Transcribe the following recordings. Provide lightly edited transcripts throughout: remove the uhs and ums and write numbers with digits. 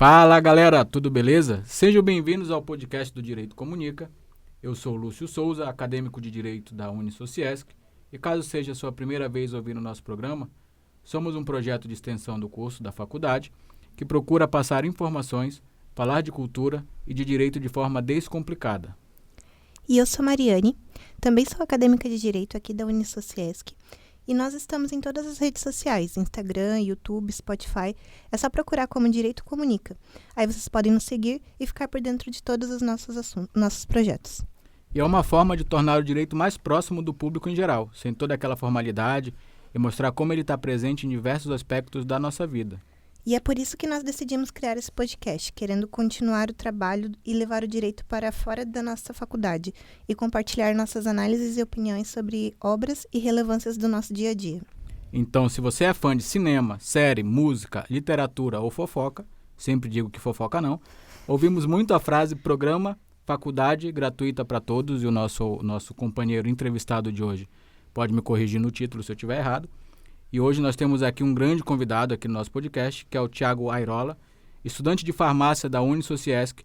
Fala galera, tudo beleza? Sejam bem-vindos ao podcast do Direito Comunica. Eu sou Lúcio Souza, acadêmico de Direito da Unisociesc, e caso seja a sua primeira vez ouvindo o nosso programa, somos um projeto de extensão do curso da faculdade que procura passar informações, falar de cultura e de direito de forma descomplicada. E eu sou Mariane, também sou acadêmica de Direito aqui da Unisociesc, e nós estamos em todas as redes sociais, Instagram, YouTube, Spotify. É só procurar como Direito Comunica. Aí vocês podem nos seguir e ficar por dentro de todos os nossos projetos. E é uma forma de tornar o direito mais próximo do público em geral, sem toda aquela formalidade, e mostrar como ele está presente em diversos aspectos da nossa vida. E é por isso que nós decidimos criar esse podcast, querendo continuar o trabalho e levar o direito para fora da nossa faculdade e compartilhar nossas análises e opiniões sobre obras e relevâncias do nosso dia a dia. Então, se você é fã de cinema, série, música, literatura ou fofoca, sempre digo que fofoca não, ouvimos muito a frase programa, faculdade gratuita para todos, e o nosso companheiro entrevistado de hoje pode me corrigir no título se eu estiver errado. E hoje nós temos aqui um grande convidado aqui no nosso podcast, que é o Thiago Airola, estudante de farmácia da Unisociesc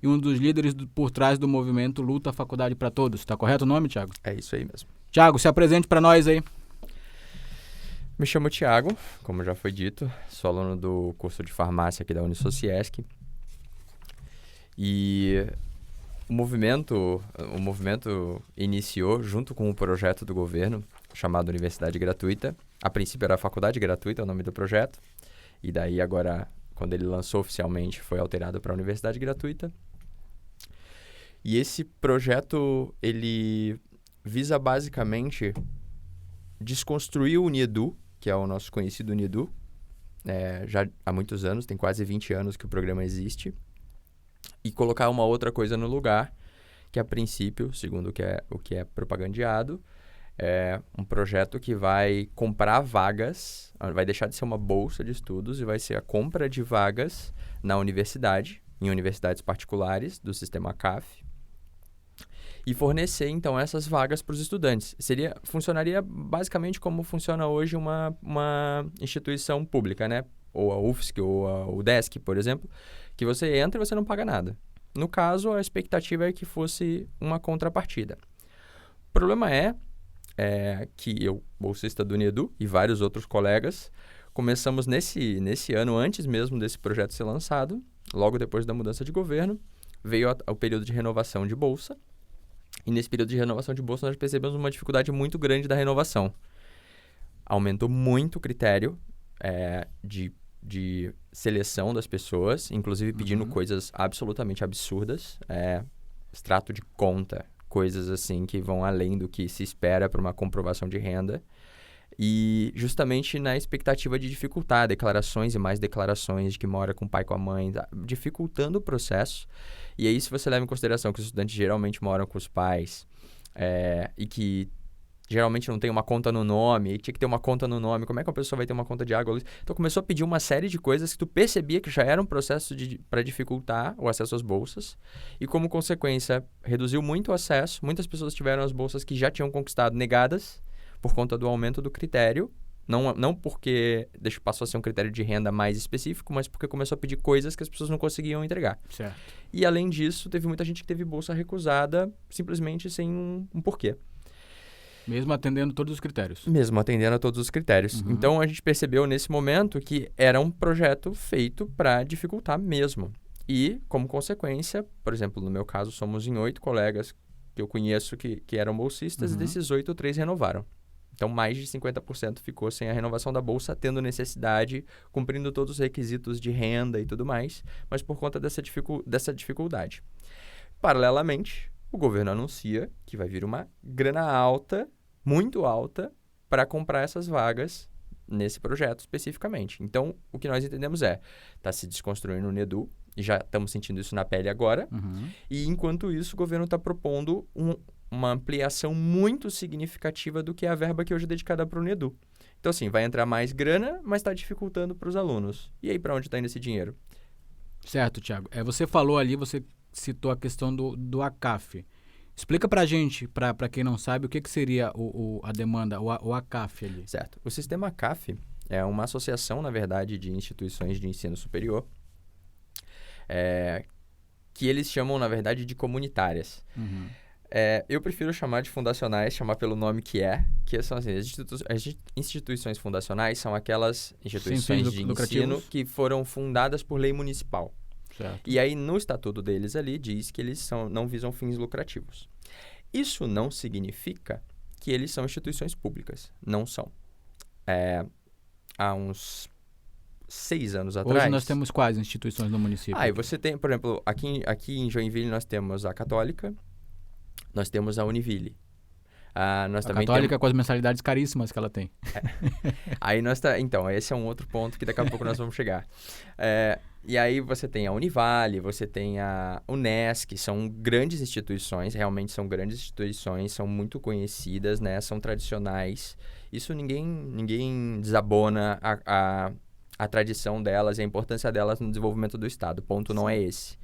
e um dos líderes por trás do movimento Luta Faculdade para Todos. Está correto o nome, Thiago? É isso aí mesmo. Thiago, se apresente para nós aí. Me chamo Thiago, como já foi dito, sou aluno do curso de farmácia aqui da Unisociesc. E o movimento iniciou junto com um projeto do governo chamado Universidade Gratuita. A princípio era a Faculdade Gratuita, é o nome do projeto. E daí agora, quando ele lançou oficialmente, foi alterado para a Universidade Gratuita. E esse projeto, ele visa basicamente desconstruir o UniEdu, que é o nosso conhecido UniEdu. Já há muitos anos, tem quase 20 anos que o programa existe. E colocar uma outra coisa no lugar, que a princípio, segundo o que é propagandeado, é um projeto que vai comprar vagas, vai deixar de ser uma bolsa de estudos e vai ser a compra de vagas na universidade, em universidades particulares do sistema CAF, e fornecer, então, essas vagas para os estudantes. Funcionaria basicamente como funciona hoje uma instituição pública, né? Ou a UFSC ou a UDESC, por exemplo, que você entra e você não paga nada. No caso, a expectativa é que fosse uma contrapartida. O problema é que eu, bolsista do UniEdu, e vários outros colegas, começamos nesse ano, antes mesmo desse projeto ser lançado, logo depois da mudança de governo, veio o período de renovação de bolsa, e nesse período de renovação de bolsa nós percebemos uma dificuldade muito grande da renovação. Aumentou muito o critério de seleção das pessoas, inclusive pedindo coisas absolutamente absurdas, extrato de conta, coisas assim que vão além do que se espera para uma comprovação de renda, e justamente na expectativa de dificultar declarações e mais declarações de que mora com o pai e com a mãe, dificultando o processo. E aí, se você leva em consideração que os estudantes geralmente moram com os pais e que geralmente não tem uma conta no nome, e tinha que ter uma conta no nome, como é que uma pessoa vai ter uma conta de água? Então começou a pedir uma série de coisas que tu percebia que já era um processo para dificultar o acesso às bolsas, e como consequência reduziu muito o acesso, muitas pessoas tiveram as bolsas que já tinham conquistado negadas por conta do aumento do critério, não porque passou a ser um critério de renda mais específico, mas porque começou a pedir coisas que as pessoas não conseguiam entregar. Certo. E além disso, teve muita gente que teve bolsa recusada simplesmente sem um porquê. Mesmo atendendo todos os critérios. Mesmo atendendo a todos os critérios. Então, a gente percebeu nesse momento que era um projeto feito para dificultar mesmo. E, como consequência, por exemplo, no meu caso, somos em 8 colegas que eu conheço que eram bolsistas, e desses 8, 3 renovaram. Então, mais de 50% ficou sem a renovação da bolsa, tendo necessidade, cumprindo todos os requisitos de renda e tudo mais, mas por conta dessa dificuldade. Paralelamente, o governo anuncia que vai vir uma grana alta, muito alta, para comprar essas vagas nesse projeto especificamente. Então, o que nós entendemos está se desconstruindo o UniEdu, e já estamos sentindo isso na pele agora, e enquanto isso o governo está propondo uma ampliação muito significativa do que é a verba que hoje é dedicada para o UniEdu. Então, assim, vai entrar mais grana, mas está dificultando para os alunos. E aí, para onde está indo esse dinheiro? Certo, Thiago. Você falou ali, você citou a questão do ACAF. Explica pra gente, pra quem não sabe, o que seria a demanda, o ACAF ali. Certo. O sistema ACAF é uma associação, na verdade, de instituições de ensino superior que eles chamam, na verdade, de comunitárias. Uhum. Eu prefiro chamar de fundacionais, chamar pelo nome que são assim, as instituições fundacionais são aquelas instituições de ensino que foram fundadas por lei municipal. Certo. E aí, no estatuto deles ali, diz que eles não visam fins lucrativos. Isso não significa que eles são instituições públicas. Não são. Há uns 6 anos atrás... Hoje nós temos quais instituições no município? E você tem, por exemplo, aqui em Joinville nós temos a Católica, nós temos a Univille. Nós a também Católica com as mensalidades caríssimas que ela tem. Aí então, esse é um outro ponto que daqui a pouco nós vamos chegar. E aí você tem a Univale, você tem a Unesc, são grandes instituições, realmente são grandes instituições, são muito conhecidas, né? São tradicionais. Isso ninguém desabona a tradição delas e a importância delas no desenvolvimento do Estado. O ponto não é esse.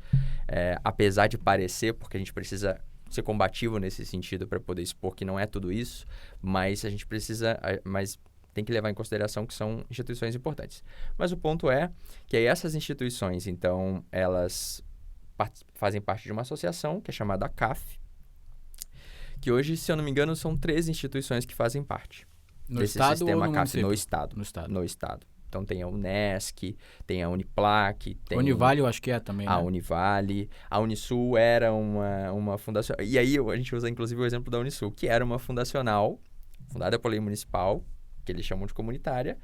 Apesar de parecer, porque a gente precisa ser combativo nesse sentido para poder expor que não é tudo isso, mas a gente precisa... Mas tem que levar em consideração que são instituições importantes. Mas o ponto é que aí essas instituições, então, elas fazem parte de uma associação que é chamada CAF, que hoje, se eu não me engano, são 3 instituições que fazem parte desse sistema CAF no Estado. No Estado. Então, tem a Unesc, tem a Uniplac, tem... A Univale eu acho que também, a né? Univale. A Unisul era uma fundação... E aí, a gente usa, inclusive, o exemplo da Unisul, que era uma fundacional, fundada por lei municipal, que eles chamam de comunitária,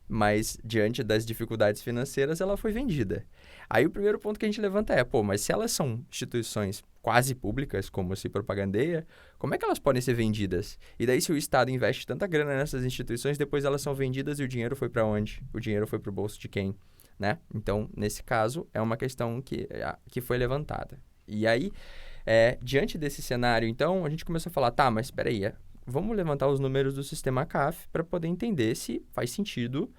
mas diante das dificuldades financeiras, ela foi vendida. Aí, o primeiro ponto que a gente levanta mas se elas são instituições quase públicas, como se propagandeia, como é que elas podem ser vendidas? E daí, se o Estado investe tanta grana nessas instituições, depois elas são vendidas e o dinheiro foi para onde? O dinheiro foi para o bolso de quem? Né? Então, nesse caso, é uma questão que foi levantada. E aí, diante desse cenário, então, a gente começou a falar, mas espera aí, vamos levantar os números do sistema CAF para poder entender se faz sentido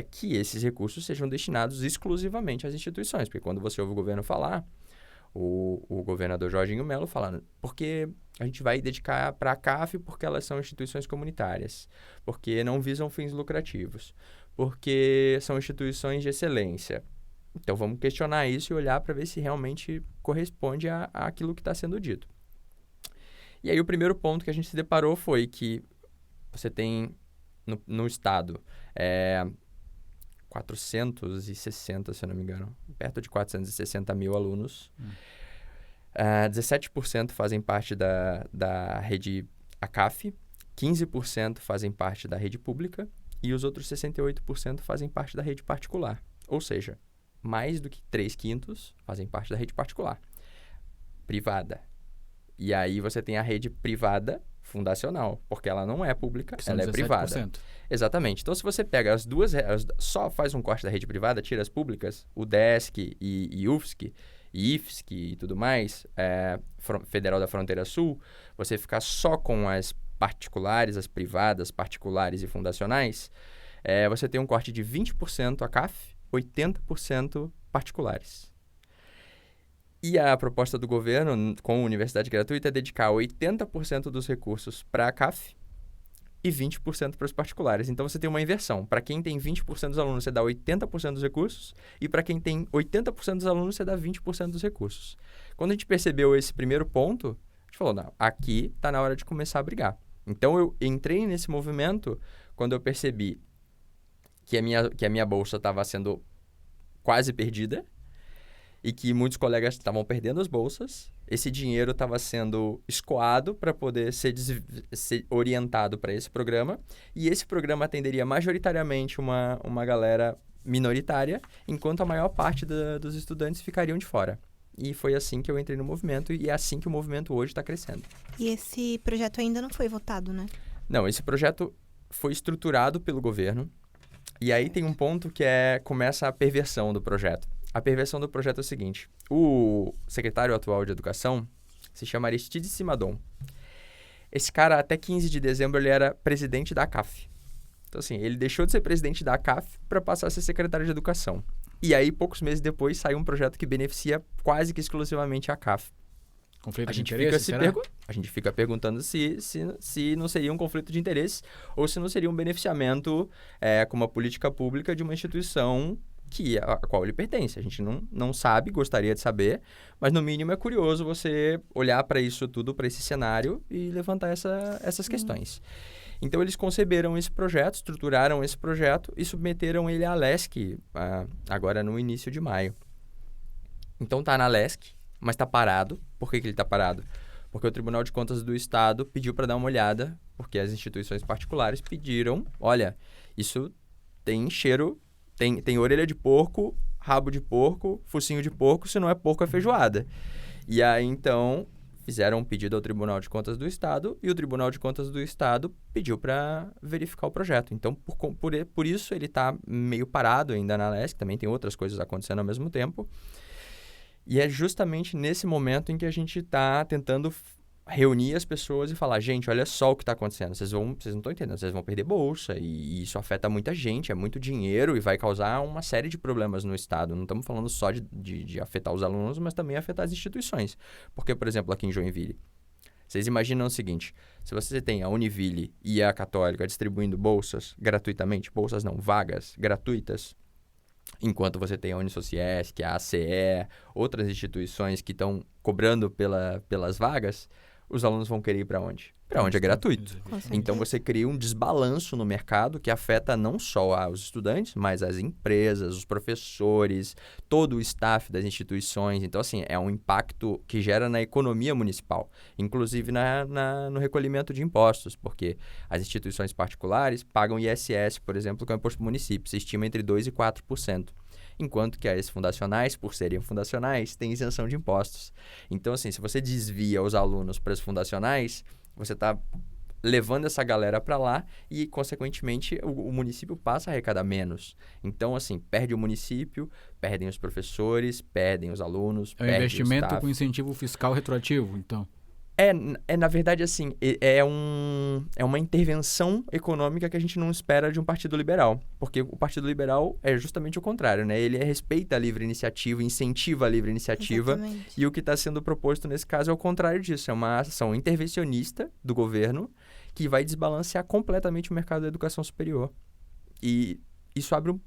que esses recursos sejam destinados exclusivamente às instituições. Porque quando você ouve o governo falar, o governador Jorginho Melo fala, porque a gente vai dedicar para a CAF porque elas são instituições comunitárias, porque não visam fins lucrativos, porque são instituições de excelência. Então, vamos questionar isso e olhar para ver se realmente corresponde àquilo que está sendo dito. E aí, o primeiro ponto que a gente se deparou foi que você tem no Estado 460, se eu não me engano, perto de 460 mil alunos. 17% fazem parte da rede ACAF, 15% fazem parte da rede pública e os outros 68% fazem parte da rede particular. Ou seja, mais do que 3/5 fazem parte da rede particular, privada. E aí você tem a rede privada fundacional, porque ela não é pública, ela é 17%. privada. Exatamente. Então, se você pega as duas, só faz um corte da rede privada, tira as públicas, o DESC e UFSC, e IFSC e tudo mais, Federal da Fronteira Sul, você ficar só com as particulares, as privadas, particulares e fundacionais, você tem um corte de 20% a CAF, 80% particulares. E a proposta do governo com a universidade gratuita é dedicar 80% dos recursos para a CAF e 20% para os particulares. Então, você tem uma inversão. Para quem tem 20% dos alunos, você dá 80% dos recursos e para quem tem 80% dos alunos, você dá 20% dos recursos. Quando a gente percebeu esse primeiro ponto, a gente falou, não, aqui está na hora de começar a brigar. Então, eu entrei nesse movimento quando eu percebi que a minha bolsa estava sendo quase perdida e que muitos colegas estavam perdendo as bolsas. Esse dinheiro estava sendo escoado para poder ser orientado para esse programa. E esse programa atenderia majoritariamente uma galera minoritária, enquanto a maior parte dos estudantes ficariam de fora. E foi assim que eu entrei no movimento e é assim que o movimento hoje está crescendo. E esse projeto ainda não foi votado, né? Não, esse projeto foi estruturado pelo governo. E aí tem um ponto que começa a perversão do projeto. A perversão do projeto é o seguinte. O secretário atual de Educação se chama Aristides Simadon. Esse cara, até 15 de dezembro, ele era presidente da CAF. Então, assim, ele deixou de ser presidente da CAF para passar a ser secretário de Educação. E aí, poucos meses depois, saiu um projeto que beneficia quase que exclusivamente a CAF. Conflito de interesse, A gente fica perguntando se não seria um conflito de interesse ou se não seria um beneficiamento com uma política pública de uma instituição a qual ele pertence. A gente não sabe, gostaria de saber, mas no mínimo é curioso você olhar para isso tudo, para esse cenário e levantar essas questões. Então, eles conceberam esse projeto, estruturaram esse projeto e submeteram ele à LESC agora no início de maio. Então, está na LESC, mas está parado. Por que ele está parado? Porque o Tribunal de Contas do Estado pediu para dar uma olhada, porque as instituições particulares pediram, olha, isso tem cheiro, tem orelha de porco, rabo de porco, focinho de porco, se não é porco é feijoada. E aí, então, fizeram um pedido ao Tribunal de Contas do Estado e o Tribunal de Contas do Estado pediu para verificar o projeto. Então, por isso, ele está meio parado ainda na LESC, também tem outras coisas acontecendo ao mesmo tempo. E é justamente nesse momento em que a gente está tentando reunir as pessoas e falar, gente, olha só o que está acontecendo. Vocês não estão entendendo, vocês vão perder bolsa e isso afeta muita gente, é muito dinheiro e vai causar uma série de problemas no Estado. Não estamos falando só de afetar os alunos, mas também afetar as instituições. Porque, por exemplo, aqui em Joinville, vocês imaginam o seguinte, se você tem a Univille e a Católica distribuindo bolsas gratuitamente, bolsas não, vagas gratuitas, enquanto você tem a Unisociesc, a ACE, outras instituições que estão cobrando pelas vagas, os alunos vão querer ir para onde? Para onde é gratuito. Então, você cria um desbalanço no mercado que afeta não só os estudantes, mas as empresas, os professores, todo o staff das instituições. Então, assim, é um impacto que gera na economia municipal, inclusive no recolhimento de impostos, porque as instituições particulares pagam ISS, por exemplo, que é o imposto do município, se estima entre 2% e 4%. Enquanto que as fundacionais, por serem fundacionais, têm isenção de impostos. Então, assim, se você desvia os alunos para as fundacionais, você está levando essa galera para lá e, consequentemente, o município passa a arrecadar menos. Então, assim, perde o município, perdem os professores, perdem os alunos, perde o investimento com incentivo fiscal retroativo, então. Na verdade, assim, é uma intervenção econômica que a gente não espera de um partido liberal. Porque o partido liberal é justamente o contrário, né? Ele respeita a livre iniciativa, incentiva a livre iniciativa. Exatamente. E o que está sendo proposto nesse caso é o contrário disso. É uma ação intervencionista do governo que vai desbalancear completamente o mercado da educação superior. E isso abre um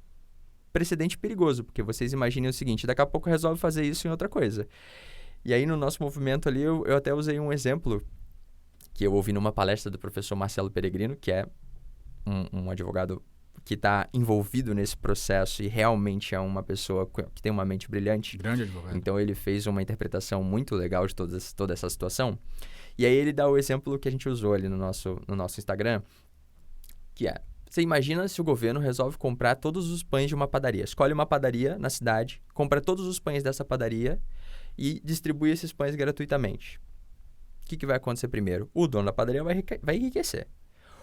precedente perigoso, porque vocês imaginem o seguinte, daqui a pouco resolve fazer isso em outra coisa. E aí, no nosso movimento ali, eu até usei um exemplo que eu ouvi numa palestra do professor Marcelo Peregrino, que é um advogado que está envolvido nesse processo e realmente é uma pessoa que tem uma mente brilhante. Grande advogado. Então, ele fez uma interpretação muito legal de toda essa situação. E aí, ele dá o exemplo que a gente usou ali no nosso Instagram, que é, você imagina se o governo resolve comprar todos os pães de uma padaria. Escolhe uma padaria na cidade, compra todos os pães dessa padaria e distribui esses pães gratuitamente. O que vai acontecer primeiro? O dono da padaria vai enriquecer.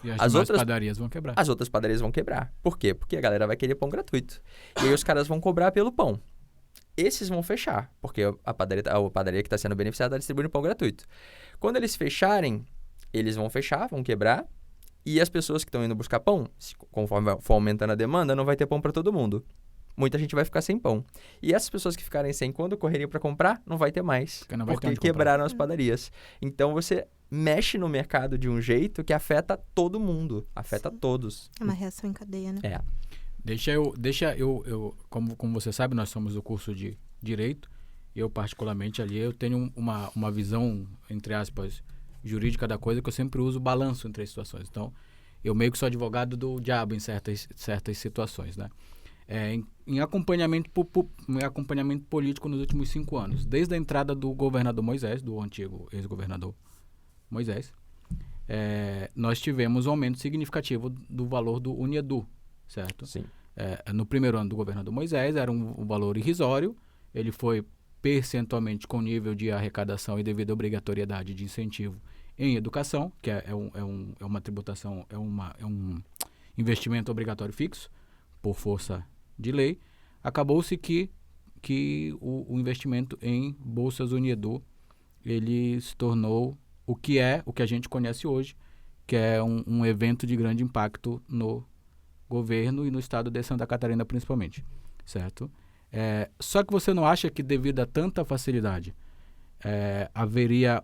E as outras padarias vão quebrar. As outras padarias vão quebrar. Por quê? Porque a galera vai querer pão gratuito. E aí os caras vão cobrar pelo pão. Esses vão fechar, porque a padaria que está sendo beneficiada está distribuindo pão gratuito. Quando eles fecharem, eles vão fechar, vão quebrar, e as pessoas que estão indo buscar pão, conforme for aumentando a demanda, não vai ter pão para todo mundo. Muita gente vai ficar sem pão. E essas pessoas que ficarem sem, quando correrem para comprar, não vai ter mais. Porque quebraram as padarias. Então, você mexe no mercado de um jeito que afeta todo mundo. Afeta todos. É uma reação em cadeia, né? Deixa eu como você sabe, nós somos do curso de Direito. Eu, particularmente, ali, eu tenho uma visão, entre aspas, jurídica da coisa, que eu sempre uso balanço entre as situações. Então, eu meio que sou advogado do diabo em certas situações, né? Em acompanhamento político nos últimos 5 anos, desde a entrada do governador Moisés, do antigo ex-governador Moisés, nós tivemos um aumento significativo do valor do Uniedu, certo? Sim. No primeiro ano do governador Moisés era um valor irrisório, ele foi percentualmente com nível de arrecadação e devido à obrigatoriedade de incentivo em educação, que é uma tributação, é um investimento obrigatório fixo, por força de lei. Acabou-se que o investimento em bolsas Uniedu, ele se tornou o que a gente conhece hoje, que é um evento de grande impacto no governo e no estado de Santa Catarina principalmente, certo? Só que você não acha que devido a tanta facilidade haveria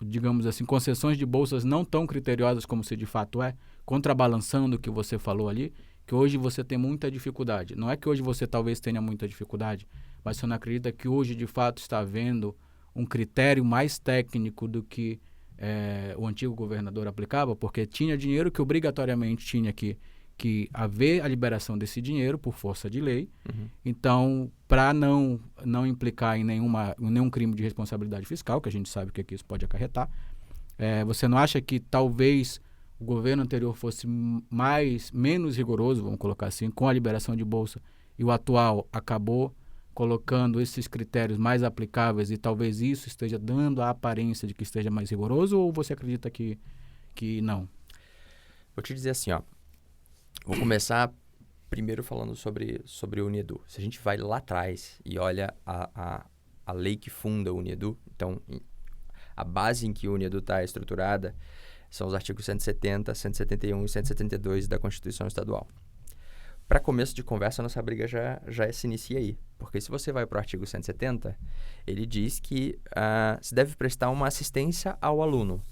digamos assim, concessões de bolsas não tão criteriosas como se de fato contrabalançando o que você falou ali, que hoje você tem muita dificuldade. Não é que hoje você talvez tenha muita dificuldade, mas você não acredita que hoje, de fato, está havendo um critério mais técnico do que o antigo governador aplicava? Porque tinha dinheiro que obrigatoriamente tinha que haver a liberação desse dinheiro por força de lei. Então, para não implicar em nenhum crime de responsabilidade fiscal, que a gente sabe que isso pode acarretar, você não acha que talvez o governo anterior fosse menos rigoroso, vamos colocar assim, com a liberação de bolsa, e o atual acabou colocando esses critérios mais aplicáveis e talvez isso esteja dando a aparência de que esteja mais rigoroso, ou você acredita que não? Vou te dizer assim, ó. Vou começar primeiro falando sobre o UNIEDU. Se a gente vai lá atrás e olha a lei que funda o UNIEDU, então a base em que o UNIEDU está estruturada são os artigos 170, 171 e 172 da Constituição Estadual. Para começo de conversa, nossa briga já se inicia aí. Porque se você vai para o artigo 170, ele diz que se deve prestar uma assistência ao aluno.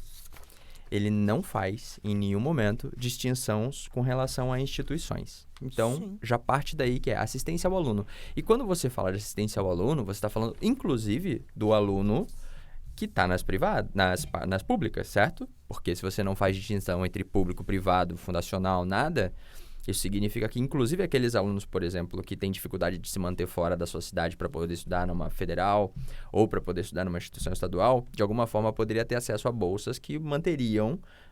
Ele não faz, em nenhum momento, distinções com relação a instituições. Então, Sim. já parte daí que é assistência ao aluno. E quando você fala de assistência ao aluno, você está falando, inclusive, do aluno que está nas privadas, nas públicas, certo? Porque se você não faz distinção entre público, privado, fundacional, nada, isso significa que, inclusive, aqueles alunos, por exemplo, que têm dificuldade de se manter fora da sua cidade para poder estudar numa federal ou para poder estudar numa instituição estadual, de alguma forma poderia ter acesso a bolsas que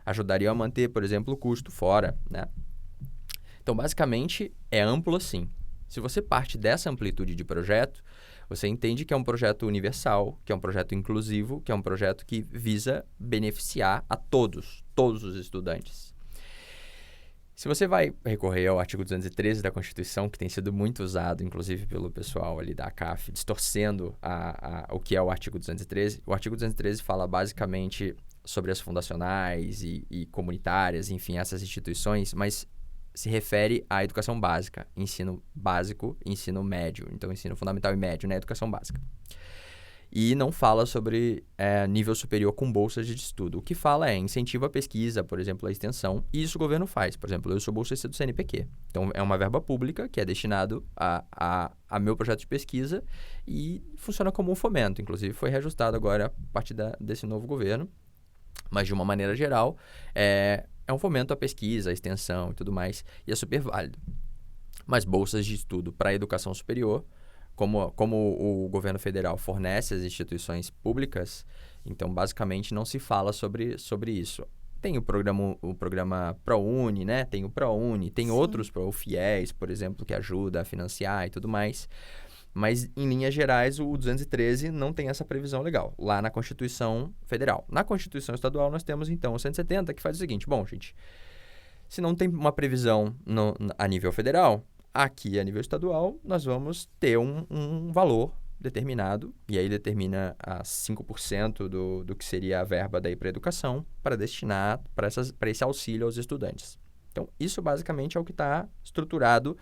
ajudariam a manter, por exemplo, o custo fora, né? Então, basicamente, é amplo assim. Se você parte dessa amplitude de projeto, você entende que é um projeto universal, que é um projeto inclusivo, que é um projeto que visa beneficiar a todos os estudantes. Se você vai recorrer ao artigo 213 da Constituição, que tem sido muito usado, inclusive pelo pessoal ali da ACAF, distorcendo o que é o artigo 213, o artigo 213 fala basicamente sobre as fundacionais e comunitárias, enfim, essas instituições, mas se refere à educação básica, ensino básico e ensino médio. Então, ensino fundamental e médio, né? Educação básica. E não fala sobre nível superior com bolsas de estudo. O que fala é incentivo à pesquisa, por exemplo, à extensão, e isso o governo faz. Por exemplo, eu sou bolsista do CNPq. Então, é uma verba pública que é destinado a meu projeto de pesquisa e funciona como um fomento. Inclusive, foi reajustado agora a partir desse novo governo. Mas, de uma maneira geral, é um fomento à pesquisa, à extensão e tudo mais, e é super válido. Mas bolsas de estudo para a educação superior, como o governo federal fornece às instituições públicas, então, basicamente, não se fala sobre isso. Tem o programa ProUni, né? Tem o ProUni, tem outros, o FIES, por exemplo, que ajuda a financiar e tudo mais. Mas, em linhas gerais, o 213 não tem essa previsão legal, lá na Constituição Federal. Na Constituição Estadual, nós temos, então, o 170, que faz o seguinte. Bom, gente, se não tem uma previsão a nível federal, aqui a nível estadual, nós vamos ter um valor determinado, e aí determina 5% do que seria a verba daí para a educação, para destinar para esse auxílio aos estudantes. Então, isso basicamente é o que está estruturado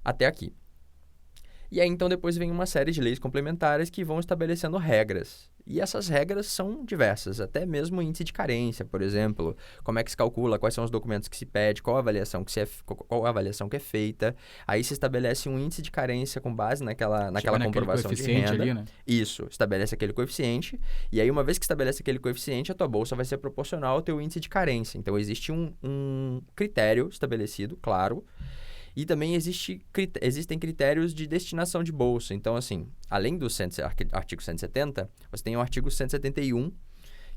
até aqui. E aí, então, depois vem uma série de leis complementares que vão estabelecendo regras. E essas regras são diversas, até mesmo o índice de carência, por exemplo. Como é que se calcula, quais são os documentos que se pede, qual a avaliação que é feita. Aí se estabelece um índice de carência com base naquela comprovação de renda. Ali, né? Isso, estabelece aquele coeficiente. E aí, uma vez que estabelece aquele coeficiente, a tua bolsa vai ser proporcional ao teu índice de carência. Então, existe um critério estabelecido, claro. E também existem critérios de destinação de bolsa. Então, assim, além do artigo 170, você tem o artigo 171,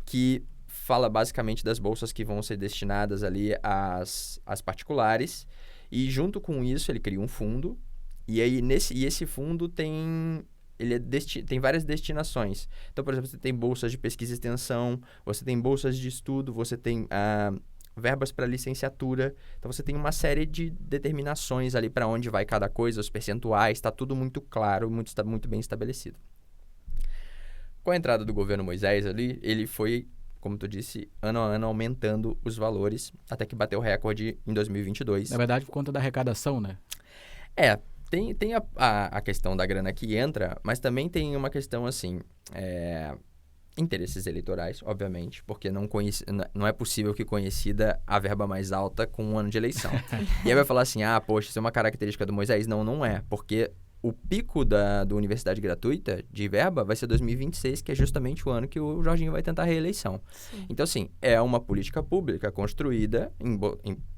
que fala basicamente das bolsas que vão ser destinadas ali às particulares. E junto com isso, ele cria um fundo. E aí, esse fundo tem várias destinações. Então, por exemplo, você tem bolsas de pesquisa e extensão, você tem bolsas de estudo, você tem verbas para licenciatura. Então, você tem uma série de determinações ali para onde vai cada coisa, os percentuais, está tudo muito claro, muito bem estabelecido. Com a entrada do governo Moisés ali, ele foi, como tu disse, ano a ano aumentando os valores, até que bateu recorde em 2022. Na verdade, por conta da arrecadação, né? Tem a questão da grana que entra, mas também tem uma questão assim, interesses eleitorais, obviamente, porque não é possível que coincida a verba mais alta com um ano de eleição. E aí vai falar assim, poxa, isso é uma característica do Moisés. Não, não é, porque o pico do Universidade Gratuita de verba vai ser 2026, que é justamente o ano que o Jorginho vai tentar a reeleição. Sim. Então, assim, é uma política pública construída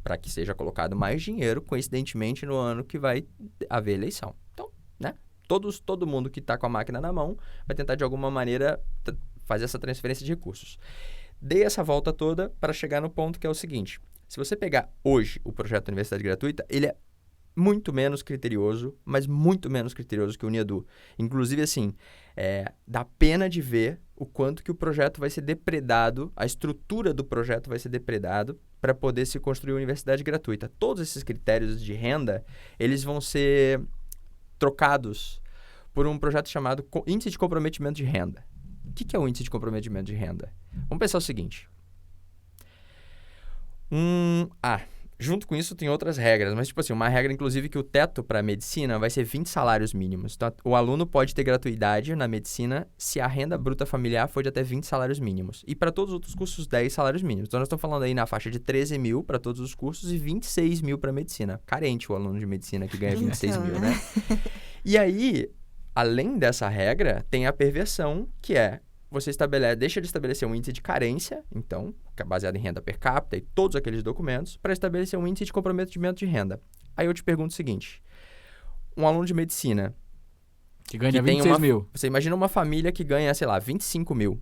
para que seja colocado mais dinheiro, coincidentemente, no ano que vai haver eleição. Então, né? Todo mundo que está com a máquina na mão vai tentar, de alguma maneira, fazer essa transferência de recursos. Dei essa volta toda para chegar no ponto que é o seguinte. Se você pegar hoje o projeto Universidade Gratuita, ele é muito menos criterioso, mas muito menos criterioso que o Uniedu. Inclusive, assim, dá pena de ver o quanto que o projeto vai ser depredado, a estrutura do projeto vai ser depredado para poder se construir a Universidade Gratuita. Todos esses critérios de renda, eles vão ser trocados por um projeto chamado Índice de Comprometimento de Renda. O que é o Índice de Comprometimento de Renda? Vamos pensar o seguinte. Junto com isso tem outras regras, mas tipo assim, uma regra inclusive que o teto para a medicina vai ser 20 salários mínimos. Então, o aluno pode ter gratuidade na medicina se a renda bruta familiar for de até 20 salários mínimos. E para todos os outros cursos, 10 salários mínimos. Então, nós estamos falando aí na faixa de 13 mil para todos os cursos e 26 mil para medicina. Carente o aluno de medicina que ganha 26 mil, né? E aí, além dessa regra, tem a perversão, que é você deixa de estabelecer um índice de carência, então, que é baseado em renda per capita e todos aqueles documentos, para estabelecer um índice de comprometimento de renda. Aí eu te pergunto o seguinte, um aluno de medicina que ganha 26 mil. Você imagina uma família que ganha, sei lá, 25 mil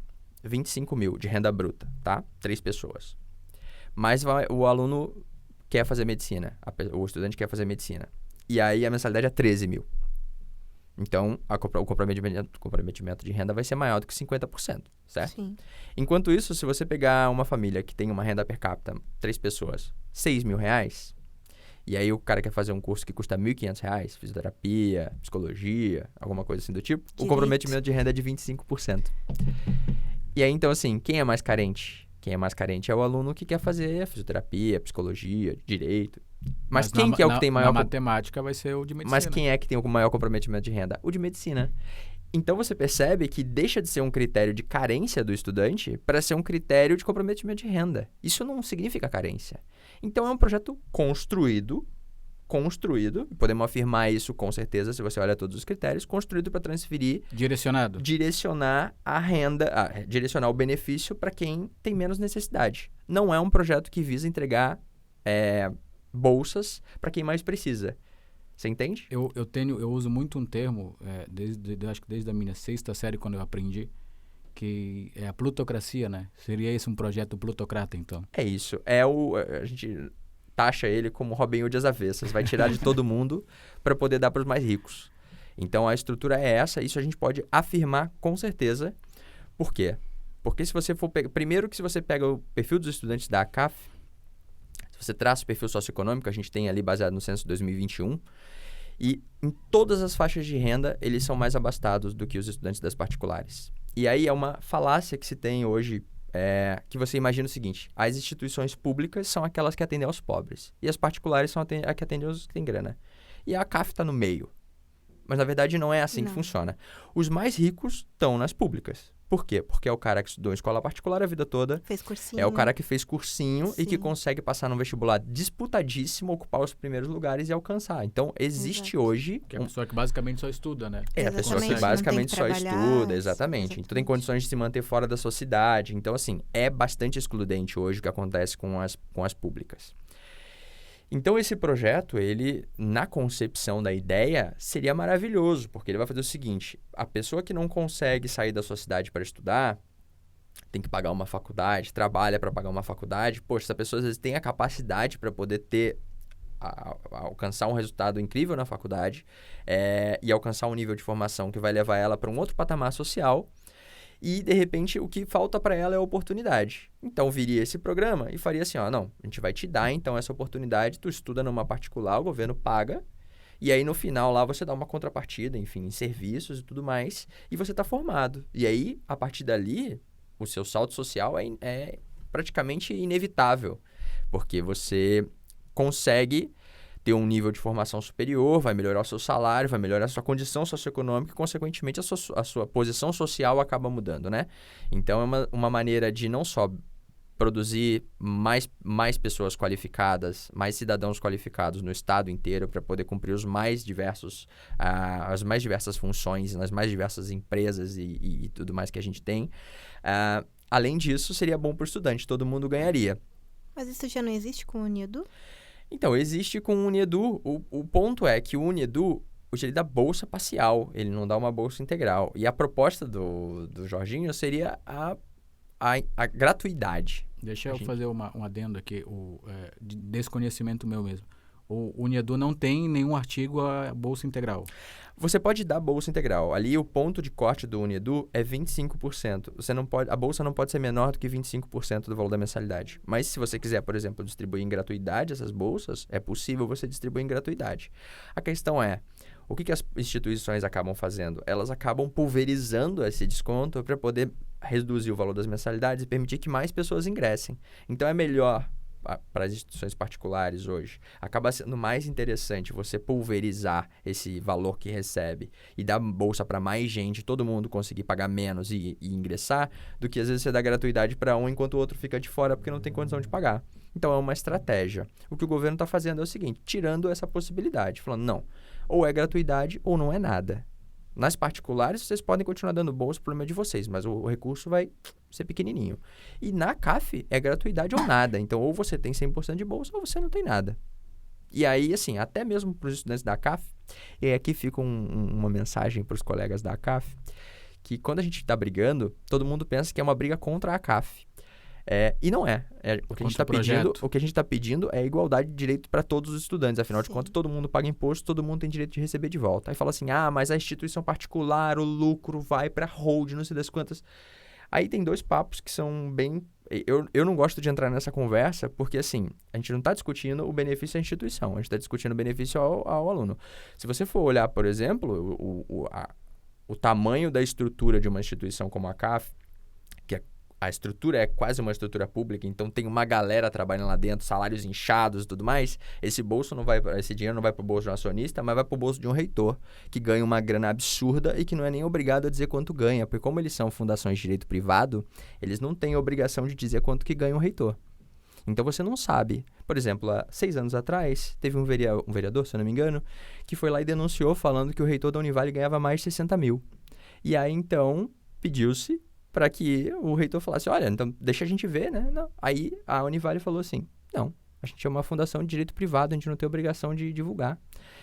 de renda bruta, tá? 3 pessoas. Mas o aluno quer fazer medicina, o estudante quer fazer medicina. E aí a mensalidade é 13 mil. Então, o comprometimento de renda vai ser maior do que 50%, certo? Sim. Enquanto isso, se você pegar uma família que tem uma renda per capita, 3 pessoas, 6 mil reais, e aí o cara quer fazer um curso que custa R$ 1.500, fisioterapia, psicologia, alguma coisa assim do tipo, Direito. O comprometimento de renda é de 25%. E aí, então, assim, quem é mais carente? Quem é mais carente é o aluno que quer fazer fisioterapia, psicologia, direito. Mas quem que é o que tem maior... Na matemática vai ser o de medicina. Mas quem é que tem o maior comprometimento de renda? O de medicina. Então, você percebe que deixa de ser um critério de carência do estudante para ser um critério de comprometimento de renda. Isso não significa carência. Então, é um projeto construído, podemos afirmar isso com certeza se você olha todos os critérios, construído para transferir... Direcionar a renda, direcionar o benefício para quem tem menos necessidade. Não é um projeto que visa entregar bolsas para quem mais precisa. Você entende? Eu uso muito um termo, acho que desde a minha 6ª série, quando eu aprendi, que é a plutocracia, né? Seria esse um projeto plutocrata, então? É isso. A gente taxa ele como Robin Hood às avessas. Vai tirar de todo mundo para poder dar para os mais ricos. Então, a estrutura é essa. Isso a gente pode afirmar com certeza. Por quê? Porque se você for pegar... Primeiro que se você pega o perfil dos estudantes da ACAF, se você traça o perfil socioeconômico, a gente tem ali baseado no censo 2021, e em todas as faixas de renda, eles são mais abastados do que os estudantes das particulares. E aí é uma falácia que se tem hoje, que você imagina o seguinte, as instituições públicas são aquelas que atendem aos pobres, e as particulares são a que atendem aos que têm grana. E a ACAF está no meio. Mas, na verdade, não é assim que funciona. Os mais ricos estão nas públicas. Por quê? Porque é o cara que estudou em escola particular a vida toda. Fez cursinho. É o cara que fez cursinho Sim. e que consegue passar num vestibular disputadíssimo, ocupar os primeiros lugares e alcançar. Então, existe hoje... Que é a pessoa que basicamente só estuda, né? É a pessoa que basicamente só estuda, exatamente. Então, tem condições de se manter fora da sociedade. Então, assim, é bastante excludente hoje o que acontece com as públicas. Então, esse projeto, ele, na concepção da ideia, seria maravilhoso, porque ele vai fazer o seguinte, a pessoa que não consegue sair da sua cidade para estudar, tem que pagar uma faculdade, trabalha para pagar uma faculdade, poxa, essa pessoa às vezes tem a capacidade para poder alcançar um resultado incrível na faculdade e alcançar um nível de formação que vai levar ela para um outro patamar social. E, de repente, o que falta para ela é a oportunidade. Então, viria esse programa e faria assim, não, a gente vai te dar, então, essa oportunidade, tu estuda numa particular, o governo paga, e aí, no final, lá você dá uma contrapartida, enfim, em serviços e tudo mais, e você está formado. E aí, a partir dali, o seu salto social é praticamente inevitável, porque você consegue ter um nível de formação superior, vai melhorar o seu salário, vai melhorar a sua condição socioeconômica e, consequentemente, a sua posição social acaba mudando, né? Então, é uma maneira de não só produzir mais pessoas qualificadas, mais cidadãos qualificados no estado inteiro para poder cumprir as mais diversas funções nas mais diversas empresas e tudo mais que a gente tem. Além disso, seria bom para o estudante, todo mundo ganharia. Mas isso já não existe com o Uniedu? Então, existe com o Uniedu. O ponto é que o Uniedu, hoje ele dá bolsa parcial, ele não dá uma bolsa integral. E a proposta do Jorginho seria a gratuidade. Deixa eu fazer um adendo aqui, de desconhecimento meu mesmo. O Uniedu não tem nenhum artigo a bolsa integral. Você pode dar bolsa integral. Ali o ponto de corte do Uniedu é 25%. A bolsa não pode ser menor do que 25% do valor da mensalidade. Mas se você quiser, por exemplo, distribuir em gratuidade essas bolsas, é possível você distribuir em gratuidade. A questão é, o que as instituições acabam fazendo? Elas acabam pulverizando esse desconto para poder reduzir o valor das mensalidades e permitir que mais pessoas ingressem. Então, é melhor para as instituições particulares hoje. Acaba sendo mais interessante você pulverizar esse valor que recebe e dar bolsa para mais gente, todo mundo conseguir pagar menos e ingressar, do que às vezes você dá gratuidade para um enquanto o outro fica de fora porque não tem condição de pagar. Então, é uma estratégia. O que o governo está fazendo é o seguinte, tirando essa possibilidade, falando, não, ou é gratuidade ou não é nada. Nas particulares, vocês podem continuar dando bolsa, o problema é de vocês, mas o recurso vai ser pequenininho. E na CAF, é gratuidade ou nada. Então, ou você tem 100% de bolsa ou você não tem nada. E aí, assim, até mesmo para os estudantes da CAF, e aqui fica uma mensagem para os colegas da CAF, que quando a gente está brigando, todo mundo pensa que é uma briga contra a CAF. E não é. O que a gente está pedindo é igualdade de direito para todos os estudantes. Afinal de contas, todo mundo paga imposto, todo mundo tem direito de receber de volta. Aí fala assim, mas a instituição particular, o lucro vai para hold, não sei das quantas. Aí tem dois papos que são bem... Eu não gosto de entrar nessa conversa porque, assim, a gente não está discutindo o benefício à instituição, a gente está discutindo o benefício ao aluno. Se você for olhar, por exemplo, o tamanho da estrutura de uma instituição como a CAF, que a estrutura é quase uma estrutura pública, então tem uma galera trabalhando lá dentro, salários inchados e tudo mais, esse dinheiro não vai para o bolso de um acionista, mas vai para o bolso de um reitor, que ganha uma grana absurda e que não é nem obrigado a dizer quanto ganha, porque como eles são fundações de direito privado, eles não têm a obrigação de dizer quanto que ganha um reitor. Então você não sabe. Por exemplo, há 6 anos atrás, teve um vereador, se eu não me engano, que foi lá e denunciou falando que o reitor da Univale ganhava mais de 60 mil. E aí, então, pediu-se para que o reitor falasse, olha, então deixa a gente ver, né? Não. Aí a Univale falou assim, não, a gente é uma fundação de direito privado, a gente não tem obrigação de divulgar.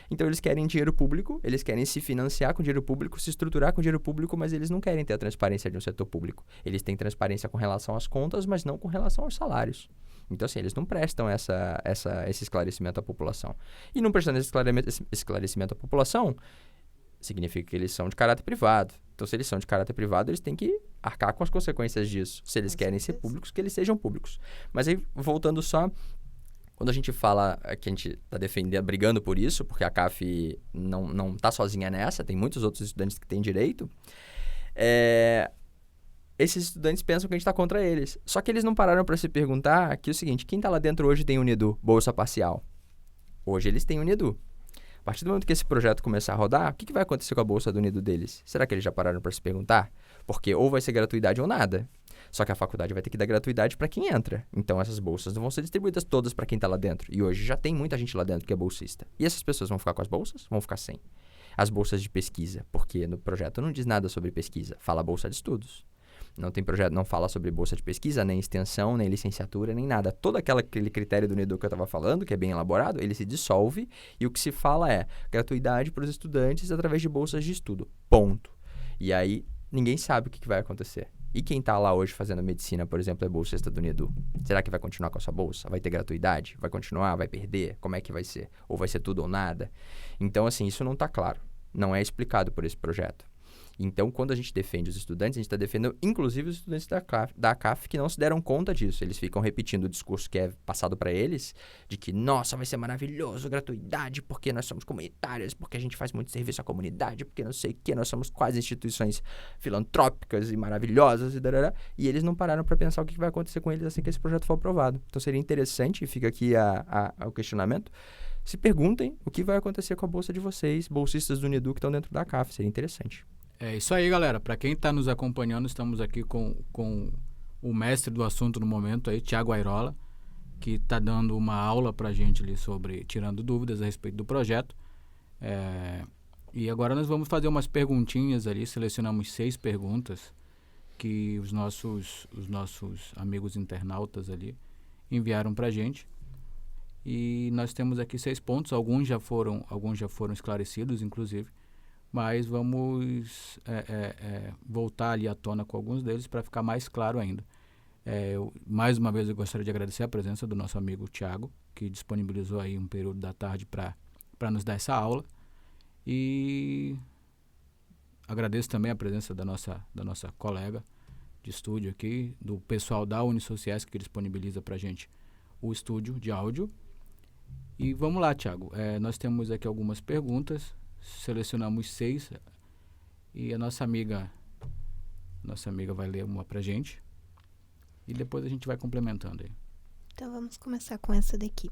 Então eles querem dinheiro público, eles querem se financiar com dinheiro público, se estruturar com dinheiro público, mas eles não querem ter a transparência de um setor público. Eles têm transparência com relação às contas, mas não com relação aos salários. Então, assim, eles não prestam esse esclarecimento à população. E não prestando esse esclarecimento à população, significa que eles são de caráter privado. Então, se eles são de caráter privado, eles têm que arcar com as consequências disso. Se eles querem ser públicos, que eles sejam públicos. Mas aí, voltando só, quando a gente fala que a gente está brigando por isso, porque a CAF não está sozinha nessa, tem muitos outros estudantes que têm direito, esses estudantes pensam que a gente está contra eles. Só que eles não pararam para se perguntar que é o seguinte, quem está lá dentro hoje tem Uniedu, bolsa parcial. Hoje eles têm Uniedu. A partir do momento que esse projeto começar a rodar, o que vai acontecer com a bolsa do Uniedu deles? Será que eles já pararam para se perguntar? Porque ou vai ser gratuidade ou nada. Só que a faculdade vai ter que dar gratuidade para quem entra. Então essas bolsas não vão ser distribuídas todas para quem está lá dentro. E hoje já tem muita gente lá dentro que é bolsista. E essas pessoas vão ficar com as bolsas? Vão ficar sem. As bolsas de pesquisa, porque no projeto não diz nada sobre pesquisa, fala bolsa de estudos. Não tem projeto, não fala sobre bolsa de pesquisa, nem extensão, nem licenciatura, nem nada. Todo aquele critério do Uniedu que eu estava falando, que é bem elaborado, ele se dissolve e o que se fala é gratuidade para os estudantes através de bolsas de estudo. Ponto. E aí, ninguém sabe o que vai acontecer. E quem está lá hoje fazendo medicina, por exemplo, é bolsista do Uniedu. Será que vai continuar com a sua bolsa? Vai ter gratuidade? Vai continuar? Vai perder? Como é que vai ser? Ou vai ser tudo ou nada? Então, assim, isso não está claro. Não é explicado por esse projeto. Então, quando a gente defende os estudantes, a gente está defendendo, inclusive, os estudantes da CAF que não se deram conta disso. Eles ficam repetindo o discurso que é passado para eles, de que, nossa, vai ser maravilhoso, gratuidade, porque nós somos comunitárias, porque a gente faz muito serviço à comunidade, porque não sei o quê, nós somos quase instituições filantrópicas e maravilhosas, e eles não pararam para pensar o que vai acontecer com eles assim que esse projeto for aprovado. Então, seria interessante, e fica aqui o questionamento, se perguntem o que vai acontecer com a bolsa de vocês, bolsistas do Unedu que estão dentro da CAF, seria interessante. É isso aí, galera. Para quem está nos acompanhando, estamos aqui com o mestre do assunto no momento, aí, Thiago Airola, que está dando uma aula para a gente ali tirando dúvidas a respeito do projeto. E agora nós vamos fazer umas perguntinhas ali, selecionamos 6 perguntas que os nossos amigos internautas ali enviaram para a gente. E nós temos aqui 6 pontos, alguns já foram esclarecidos, inclusive, mas vamos voltar ali à tona com alguns deles para ficar mais claro ainda. Mais uma vez eu gostaria de agradecer a presença do nosso amigo Thiago, que disponibilizou aí um período da tarde para nos dar essa aula. E agradeço também a presença da nossa colega de estúdio aqui, do pessoal da Unisociesc, que disponibiliza para a gente o estúdio de áudio. E vamos lá, Thiago. Nós temos aqui algumas perguntas, selecionamos 6 e a nossa amiga vai ler uma para a gente e depois a gente vai complementando aí. Então vamos começar com essa daqui.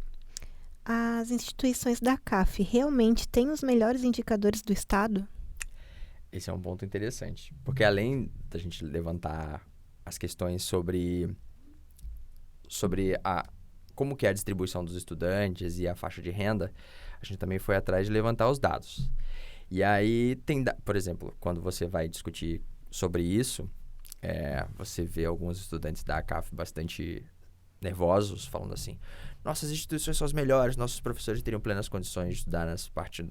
As instituições da CAF realmente têm os melhores indicadores do Estado? Esse é um ponto interessante, porque além da gente levantar as questões sobre como que é a distribuição dos estudantes e a faixa de renda, a gente também foi atrás de levantar os dados. E aí por exemplo, quando você vai discutir sobre isso, você vê alguns estudantes da CAF bastante nervosos, falando assim: nossas instituições são as melhores, nossos professores teriam plenas condições de estudar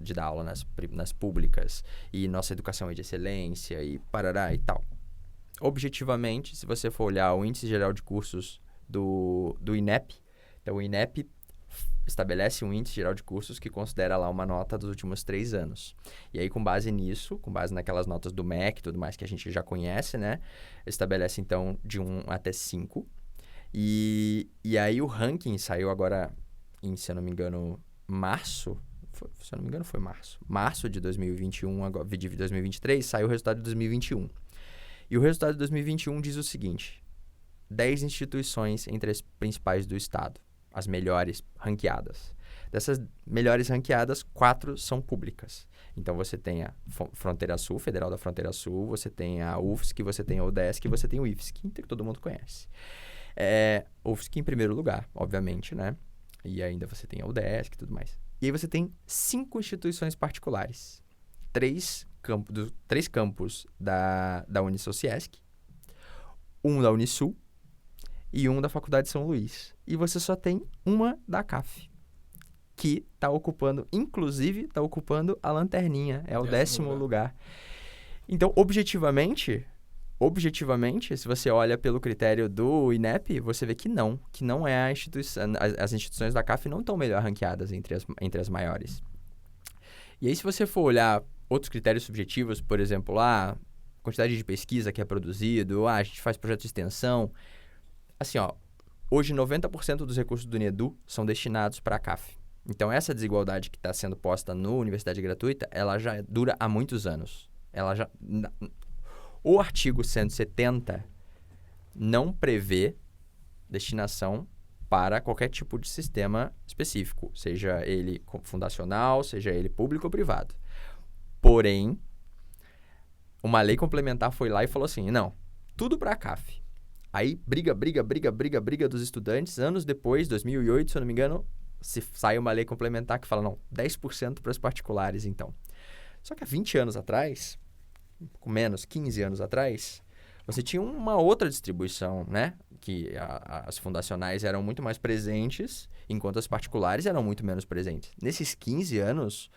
de dar aula nas públicas, e nossa educação é de excelência, e parará e tal. Objetivamente, se você for olhar o Índice Geral de Cursos do INEP, então o INEP estabelece um Índice Geral de Cursos que considera lá uma nota dos últimos 3 anos. E aí, com base nisso, com base naquelas notas do MEC e tudo mais que a gente já conhece, né, estabelece então de 1 até 5. E aí o ranking saiu agora em, se eu não me engano, março de 2021, agora, de 2023, saiu o resultado de 2021. E o resultado de 2021 diz o seguinte: 10 instituições entre as principais do estado, as melhores ranqueadas. Dessas melhores ranqueadas, 4 são públicas. Então você tem a Fronteira Sul, Federal da Fronteira Sul, você tem a UFSC, você tem a UDESC e você tem o IFSC, que todo mundo conhece. UFSC em primeiro lugar, obviamente, né? E ainda você tem a UDESC e tudo mais. E aí você tem 5 instituições particulares. 3 campos da Unisociesc, 1 da Unisul e 1 da Faculdade de São Luís. E você só tem uma da CAF, que inclusive está ocupando a lanterninha. É o 10º lugar. Então, objetivamente, se você olha pelo critério do INEP, você vê que não é a instituição. As instituições da CAF não estão melhor ranqueadas entre as maiores. E aí, se você for olhar outros critérios subjetivos, por exemplo, a quantidade de pesquisa que é produzido, a gente faz projeto de extensão. Assim, hoje 90% dos recursos do Unedu são destinados para a CAF. Então, essa desigualdade que está sendo posta no Universidade Gratuita, ela já dura há muitos anos. O artigo 170 não prevê destinação para qualquer tipo de sistema específico, seja ele fundacional, seja ele público ou privado. Porém, uma lei complementar foi lá e falou assim: não, tudo para a CAF. Aí, briga dos estudantes. Anos depois, 2008, se eu não me engano, sai uma lei complementar que fala, não, 10% para os particulares, então. Só que há 20 anos atrás, com menos, 15 anos atrás, você tinha uma outra distribuição, né? Que as fundacionais eram muito mais presentes, enquanto as particulares eram muito menos presentes. Nesses 15 anos,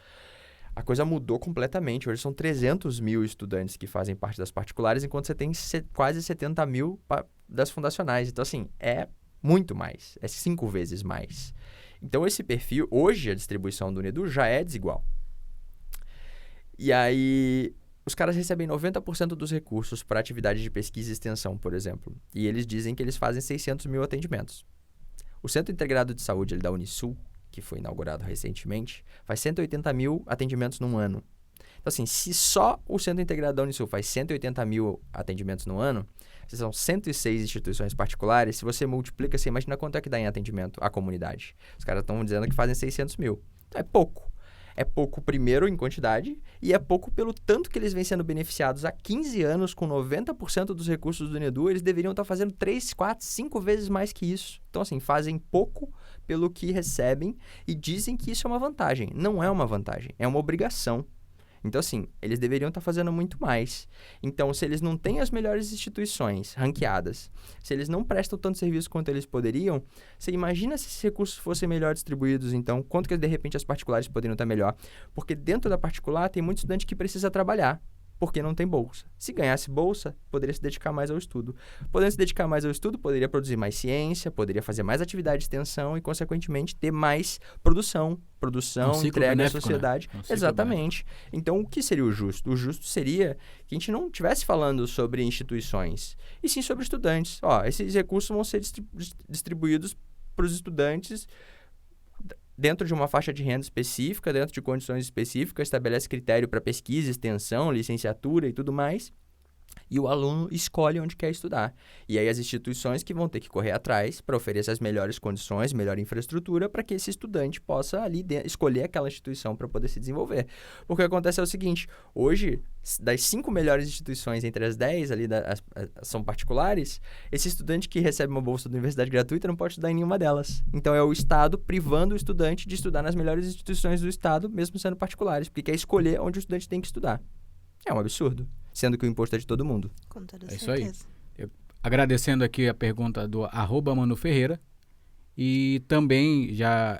a coisa mudou completamente. Hoje são 300 mil estudantes que fazem parte das particulares, enquanto você tem quase 70 mil das fundacionais. Então, assim, é muito mais. É 5 vezes mais. Então, esse perfil, hoje a distribuição do Unedu já é desigual. E aí, os caras recebem 90% dos recursos para atividade de pesquisa e extensão, por exemplo. E eles dizem que eles fazem 600 mil atendimentos. O Centro Integrado de Saúde da Unisul, que foi inaugurado recentemente, faz 180 mil atendimentos num ano. Então, assim, se só o Centro Integrado da Unisul faz 180 mil atendimentos no ano, são 106 instituições particulares, se você multiplica, você imagina quanto é que dá em atendimento à comunidade. Os caras estão dizendo que fazem 600 mil. Então, é pouco. É pouco, primeiro, em quantidade, e é pouco pelo tanto que eles vêm sendo beneficiados há 15 anos, com 90% dos recursos do UNEDU, eles deveriam estar fazendo 3, 4, 5 vezes mais que isso. Então, assim, fazem pouco pelo que recebem e dizem que isso é uma vantagem. Não é uma vantagem, é uma obrigação. Então, assim, eles deveriam estar fazendo muito mais. Então, se eles não têm as melhores instituições ranqueadas, se eles não prestam tanto serviço quanto eles poderiam, você imagina se esses recursos fossem melhor distribuídos, então, quanto que, de repente, as particulares poderiam estar melhor? Porque dentro da particular tem muito estudante que precisa trabalhar, porque não tem bolsa. Se ganhasse bolsa, poderia se dedicar mais ao estudo. Podendo se dedicar mais ao estudo, poderia produzir mais ciência, poderia fazer mais atividade de extensão e, consequentemente, ter mais produção, entrega à sociedade. Né? Exatamente. Benéfico. Então, o que seria o justo? O justo seria que a gente não estivesse falando sobre instituições, e sim sobre estudantes. Esses recursos vão ser distribuídos para os estudantes dentro de uma faixa de renda específica, dentro de condições específicas, estabelece critério para pesquisa, extensão, licenciatura e tudo mais, e o aluno escolhe onde quer estudar. E aí as instituições que vão ter que correr atrás para oferecer as melhores condições, melhor infraestrutura, para que esse estudante possa ali escolher aquela instituição para poder se desenvolver. Porque o que acontece é o seguinte, hoje, das 5 melhores instituições entre as 10 ali são particulares, esse estudante que recebe uma bolsa da universidade gratuita não pode estudar em nenhuma delas. Então é o Estado privando o estudante de estudar nas melhores instituições do Estado, mesmo sendo particulares, porque quer escolher onde o estudante tem que estudar. É um absurdo, sendo que o imposto é de todo mundo. Com toda certeza. Isso aí. Agradecendo aqui a pergunta do @Manu Ferreira, e também já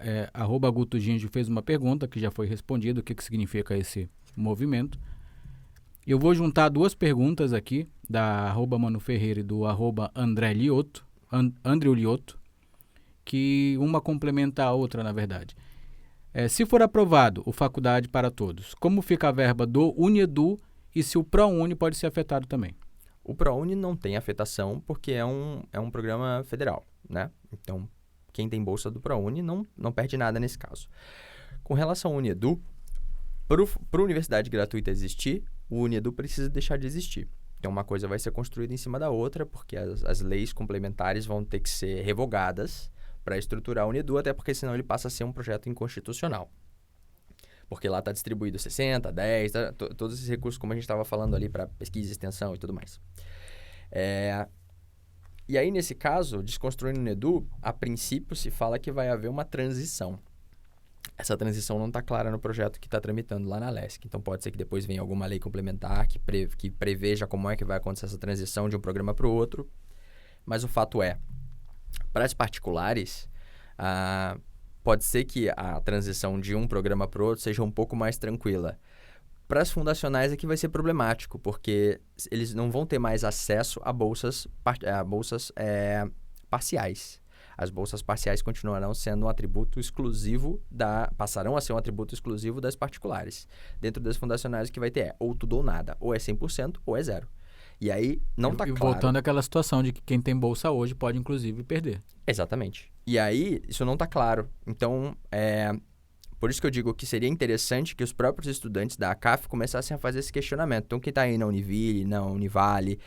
@Guto Gingi fez uma pergunta que já foi respondida, o que significa esse movimento. Eu vou juntar 2 perguntas aqui, da @Manu Ferreira e do @André Lioto, Andrew Lioto, que uma complementa a outra, na verdade. Se for aprovado o Faculdade para Todos, como fica a verba do UNEDU e se o ProUni pode ser afetado também? O ProUni não tem afetação porque é um programa federal, né? Então, quem tem bolsa do ProUni não perde nada nesse caso. Com relação ao UNEDU, para a universidade gratuita existir, o UNEDU precisa deixar de existir. Então, uma coisa vai ser construída em cima da outra, porque as leis complementares vão ter que ser revogadas para estruturar o UNEDU, até porque senão ele passa a ser um projeto inconstitucional. Porque lá está distribuído 60, 10, todos esses recursos, como a gente estava falando ali, para pesquisa, extensão e tudo mais. E aí, nesse caso, desconstruindo o UNEDU, a princípio se fala que vai haver uma transição. Essa transição não está clara no projeto que está tramitando lá na LESC. Então, pode ser que depois venha alguma lei complementar que preveja como é que vai acontecer essa transição de um programa para o outro. Mas o fato é, para as particulares, pode ser que a transição de um programa para o outro seja um pouco mais tranquila. Para as fundacionais é que vai ser problemático, porque eles não vão ter mais acesso a bolsas parciais. As bolsas parciais continuarão sendo um atributo exclusivo passarão a ser um atributo exclusivo das particulares. Dentro das fundacionais o que vai ter ou tudo ou nada, ou é 100% ou é 0%. E aí não está claro. Voltando àquela situação de que quem tem bolsa hoje pode inclusive perder. Exatamente. E aí isso não está claro. Então, por isso que eu digo que seria interessante que os próprios estudantes da ACAF começassem a fazer esse questionamento. Então, quem está aí na Univille, na Univale,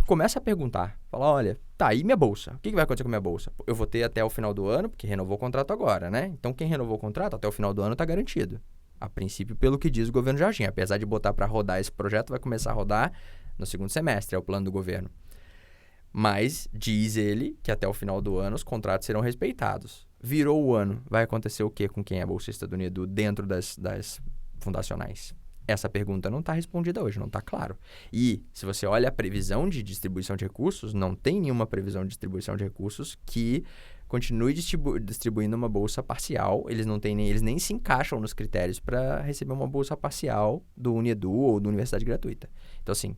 começa a perguntar. Fala, olha, tá aí minha bolsa. O que vai acontecer com a minha bolsa? Eu vou ter até o final do ano, porque renovou o contrato agora, né? Então, quem renovou o contrato até o final do ano está garantido. A princípio, pelo que diz o governo Jardim. Apesar de botar para rodar esse projeto, vai começar a rodar no segundo semestre, é o plano do governo. Mas diz ele que até o final do ano os contratos serão respeitados. Virou o ano, vai acontecer o quê com quem é bolsista do UNEDU dentro das fundacionais? Essa pergunta não está respondida hoje, não está claro. E se você olha a previsão de distribuição de recursos, não tem nenhuma previsão de distribuição de recursos que continue distribuindo uma bolsa parcial. Eles nem se encaixam nos critérios para receber uma bolsa parcial do UNEDU ou da Universidade Gratuita. Então, assim,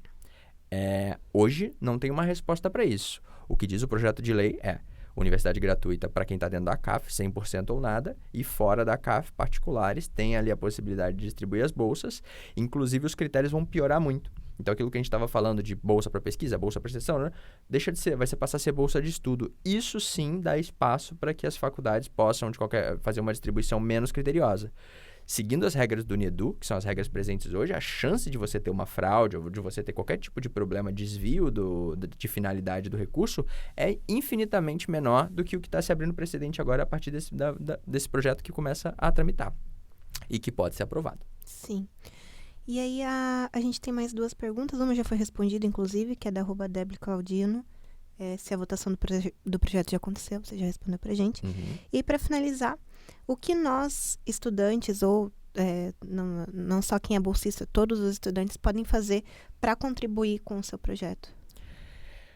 hoje não tem uma resposta para isso. O que diz o projeto de lei é universidade gratuita para quem está dentro da CAF, 100% ou nada, e fora da CAF, particulares, tem ali a possibilidade de distribuir as bolsas. Inclusive, os critérios vão piorar muito. Então, aquilo que a gente estava falando de bolsa para pesquisa, bolsa para extensão, né? Deixa de ser, vai passar a ser bolsa de estudo. Isso sim dá espaço para que as faculdades possam fazer uma distribuição menos criteriosa. seguindo as regras do UNEDU, que são as regras presentes hoje, a chance de você ter uma fraude ou de você ter qualquer tipo de problema, desvio de finalidade do recurso, é infinitamente menor do que o que está se abrindo precedente agora a partir desse projeto que começa a tramitar e que pode ser aprovado. Sim. E aí a gente tem mais 2 perguntas. Uma já foi respondida, inclusive, que é da @debclaudino. Se a votação do projeto já aconteceu, você já respondeu pra gente. E para finalizar, o que nós, estudantes, ou não só quem é bolsista, todos os estudantes podem fazer para contribuir com o seu projeto?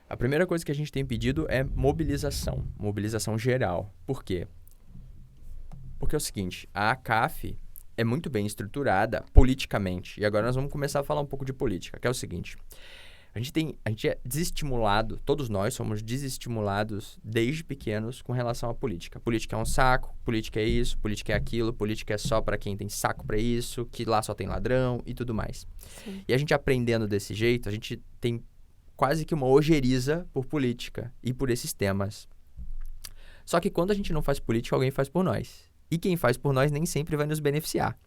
A primeira coisa que a gente tem pedido é mobilização geral. Por quê? Porque é o seguinte, a ACAF é muito bem estruturada politicamente. E agora nós vamos começar a falar um pouco de política, que é o seguinte. A gente é desestimulado, todos nós somos desestimulados desde pequenos com relação à política. Política é um saco, política é isso, política é aquilo, política é só para quem tem saco para isso, que lá só tem ladrão e tudo mais. Sim. E a gente aprendendo desse jeito, a gente tem quase que uma ojeriza por política e por esses temas. Só que quando a gente não faz política, alguém faz por nós. E quem faz por nós nem sempre vai nos beneficiar.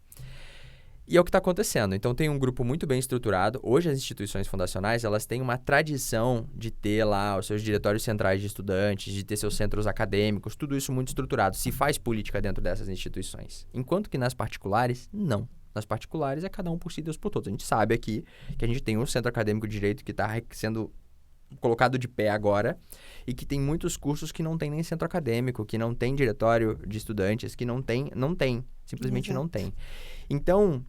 E é o que está acontecendo. Então, tem um grupo muito bem estruturado. Hoje, as instituições fundacionais, elas têm uma tradição de ter lá os seus diretórios centrais de estudantes, de ter seus centros acadêmicos, tudo isso muito estruturado. Se faz política dentro dessas instituições. Enquanto que nas particulares, não. Nas particulares, é cada um por si, Deus por todos. A gente sabe aqui que a gente tem um centro acadêmico de direito que está sendo colocado de pé agora e que tem muitos cursos que não tem nem centro acadêmico, que não tem diretório de estudantes, que não tem, simplesmente Exato. não tem. Então,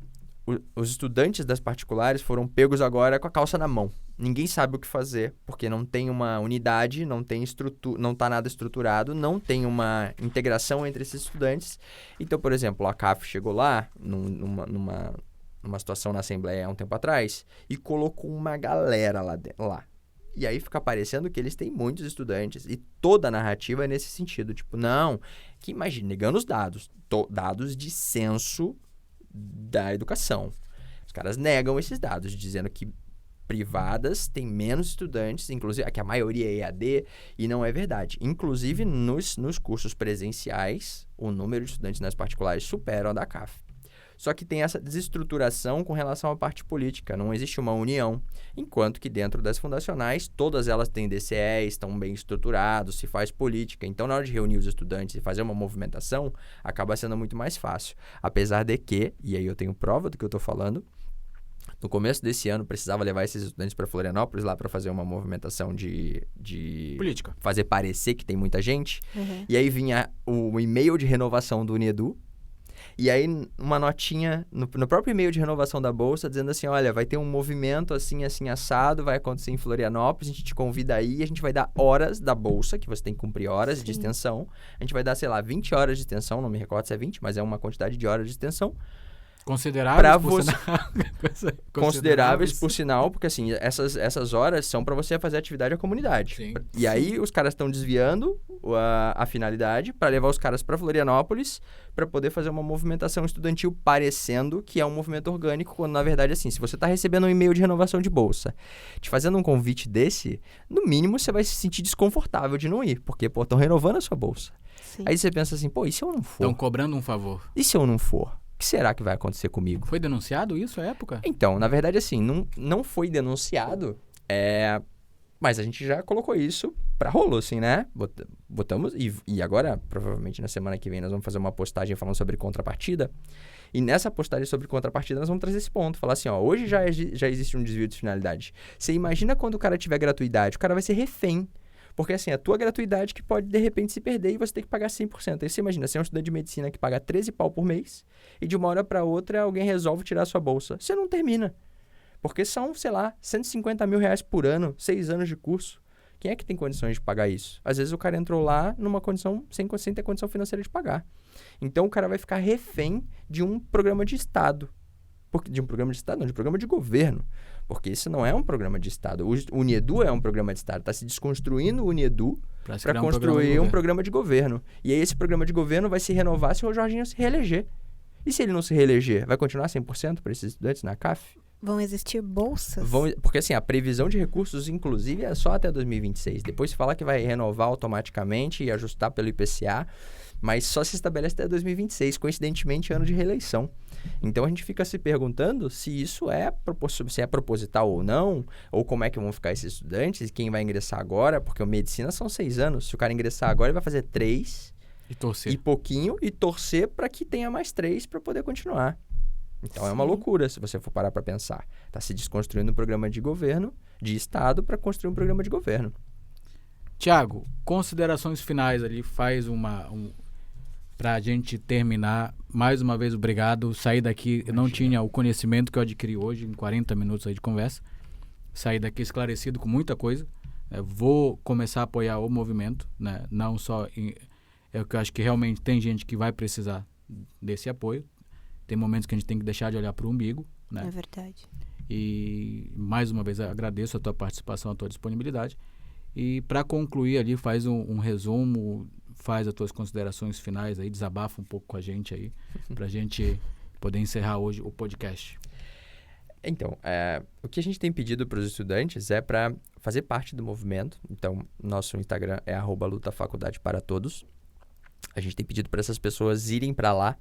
os estudantes das particulares foram pegos agora com a calça na mão. Ninguém sabe o que fazer, porque não tem uma unidade, não está nada estruturado, não tem uma integração entre esses estudantes. Então, por exemplo, a CAF chegou lá, numa situação na Assembleia há um tempo atrás, e colocou uma galera lá. E aí fica parecendo que eles têm muitos estudantes. E toda a narrativa é nesse sentido. Tipo, não, que imagina, negando os dados. Dados de censo da educação. Os caras negam esses dados, dizendo que privadas têm menos estudantes, inclusive, que a maioria é EAD, e não é verdade. Inclusive, nos cursos presenciais, o número de estudantes nas particulares supera o da CAF. Só que tem essa desestruturação com relação à parte política, não existe uma união, enquanto que dentro das fundacionais, todas elas têm DCE, estão bem estruturados, se faz política. Então, na hora de reunir os estudantes e fazer uma movimentação, acaba sendo muito mais fácil. Apesar de que, e aí eu tenho prova do que eu estou falando, no começo desse ano, precisava levar esses estudantes para Florianópolis lá para fazer uma movimentação de política. Fazer parecer que tem muita gente. Uhum. E aí vinha o e-mail de renovação do UNEDU. E aí uma notinha no próprio e-mail de renovação da Bolsa, dizendo assim, olha, vai ter um movimento assim, assim, assado, vai acontecer em Florianópolis, a gente te convida aí, a gente vai dar horas da Bolsa, que você tem que cumprir horas de extensão. A gente vai dar, sei lá, 20 horas de extensão, não me recordo se é 20, mas é uma quantidade de horas de extensão. Consideráveis, por sinal, porque assim, essas horas são para você fazer atividade à comunidade. Sim. E aí os caras estão desviando a finalidade para levar os caras para Florianópolis para poder fazer uma movimentação estudantil parecendo que é um movimento orgânico, quando na verdade assim, se você está recebendo um e-mail de renovação de bolsa, te fazendo um convite desse, no mínimo você vai se sentir desconfortável de não ir, porque estão renovando a sua bolsa. Sim. Aí você pensa assim, e se eu não for? Estão cobrando um favor. E se eu não for? O que será que vai acontecer comigo? Foi denunciado isso à época? Então, na verdade, assim, não foi denunciado, mas a gente já colocou isso pra rolo, assim, né? Botamos, e agora, provavelmente na semana que vem, nós vamos fazer uma postagem falando sobre contrapartida. E nessa postagem sobre contrapartida, nós vamos trazer esse ponto. Falar assim, hoje já existe um desvio de finalidade. Você imagina quando o cara tiver gratuidade, o cara vai ser refém. Porque, assim, a tua gratuidade que pode, de repente, se perder e você tem que pagar 100%. Aí você imagina, você é um estudante de medicina que paga 13 pau por mês e de uma hora para outra alguém resolve tirar a sua bolsa. Você não termina. Porque são, sei lá, 150 mil reais por ano, 6 anos de curso. Quem é que tem condições de pagar isso? Às vezes o cara entrou lá numa condição sem ter condição financeira de pagar. Então, o cara vai ficar refém de um programa de Estado. De um programa de Estado, não, de um programa de governo. Porque isso não é um programa de Estado. O UNEDU é um programa de Estado. Está se desconstruindo o UNEDU para construir um programa de governo. E aí esse programa de governo vai se renovar se o Jorginho se reeleger. E se ele não se reeleger, vai continuar 100% para esses estudantes na CAF? Vão existir bolsas? Porque assim, a previsão de recursos, inclusive, é só até 2026. Depois se fala que vai renovar automaticamente e ajustar pelo IPCA. mas só se estabelece até 2026, coincidentemente ano de reeleição. Então a gente fica se perguntando se isso se é proposital ou não, ou como é que vão ficar esses estudantes, quem vai ingressar agora, porque a medicina são 6 anos, se o cara ingressar agora ele vai fazer 3 E torcer. e pouquinho, e torcer para que tenha mais 3 para poder continuar. Então é uma Sim. loucura se você for parar para pensar. Está se desconstruindo um programa de governo, de Estado, para construir um programa de governo. Tiago, considerações finais ali, faz para a gente terminar. Mais uma vez, obrigado. Saí daqui, eu não tinha o conhecimento que eu adquiri hoje em 40 minutos aí de conversa. Saí daqui esclarecido com muita coisa. Vou começar a apoiar o movimento, né? Não só... É o que eu acho que realmente tem gente que vai precisar desse apoio. Tem momentos que a gente tem que deixar de olhar para o umbigo, né? É verdade. E mais uma vez agradeço a tua participação, a tua disponibilidade. E para concluir ali, faz um resumo, faz as tuas considerações finais aí, desabafa um pouco com a gente aí, para a gente poder encerrar hoje o podcast. Então, o que a gente tem pedido para os estudantes é para fazer parte do movimento. Então, nosso Instagram é @lutafaculdade-para-todos. A gente tem pedido para essas pessoas irem para lá,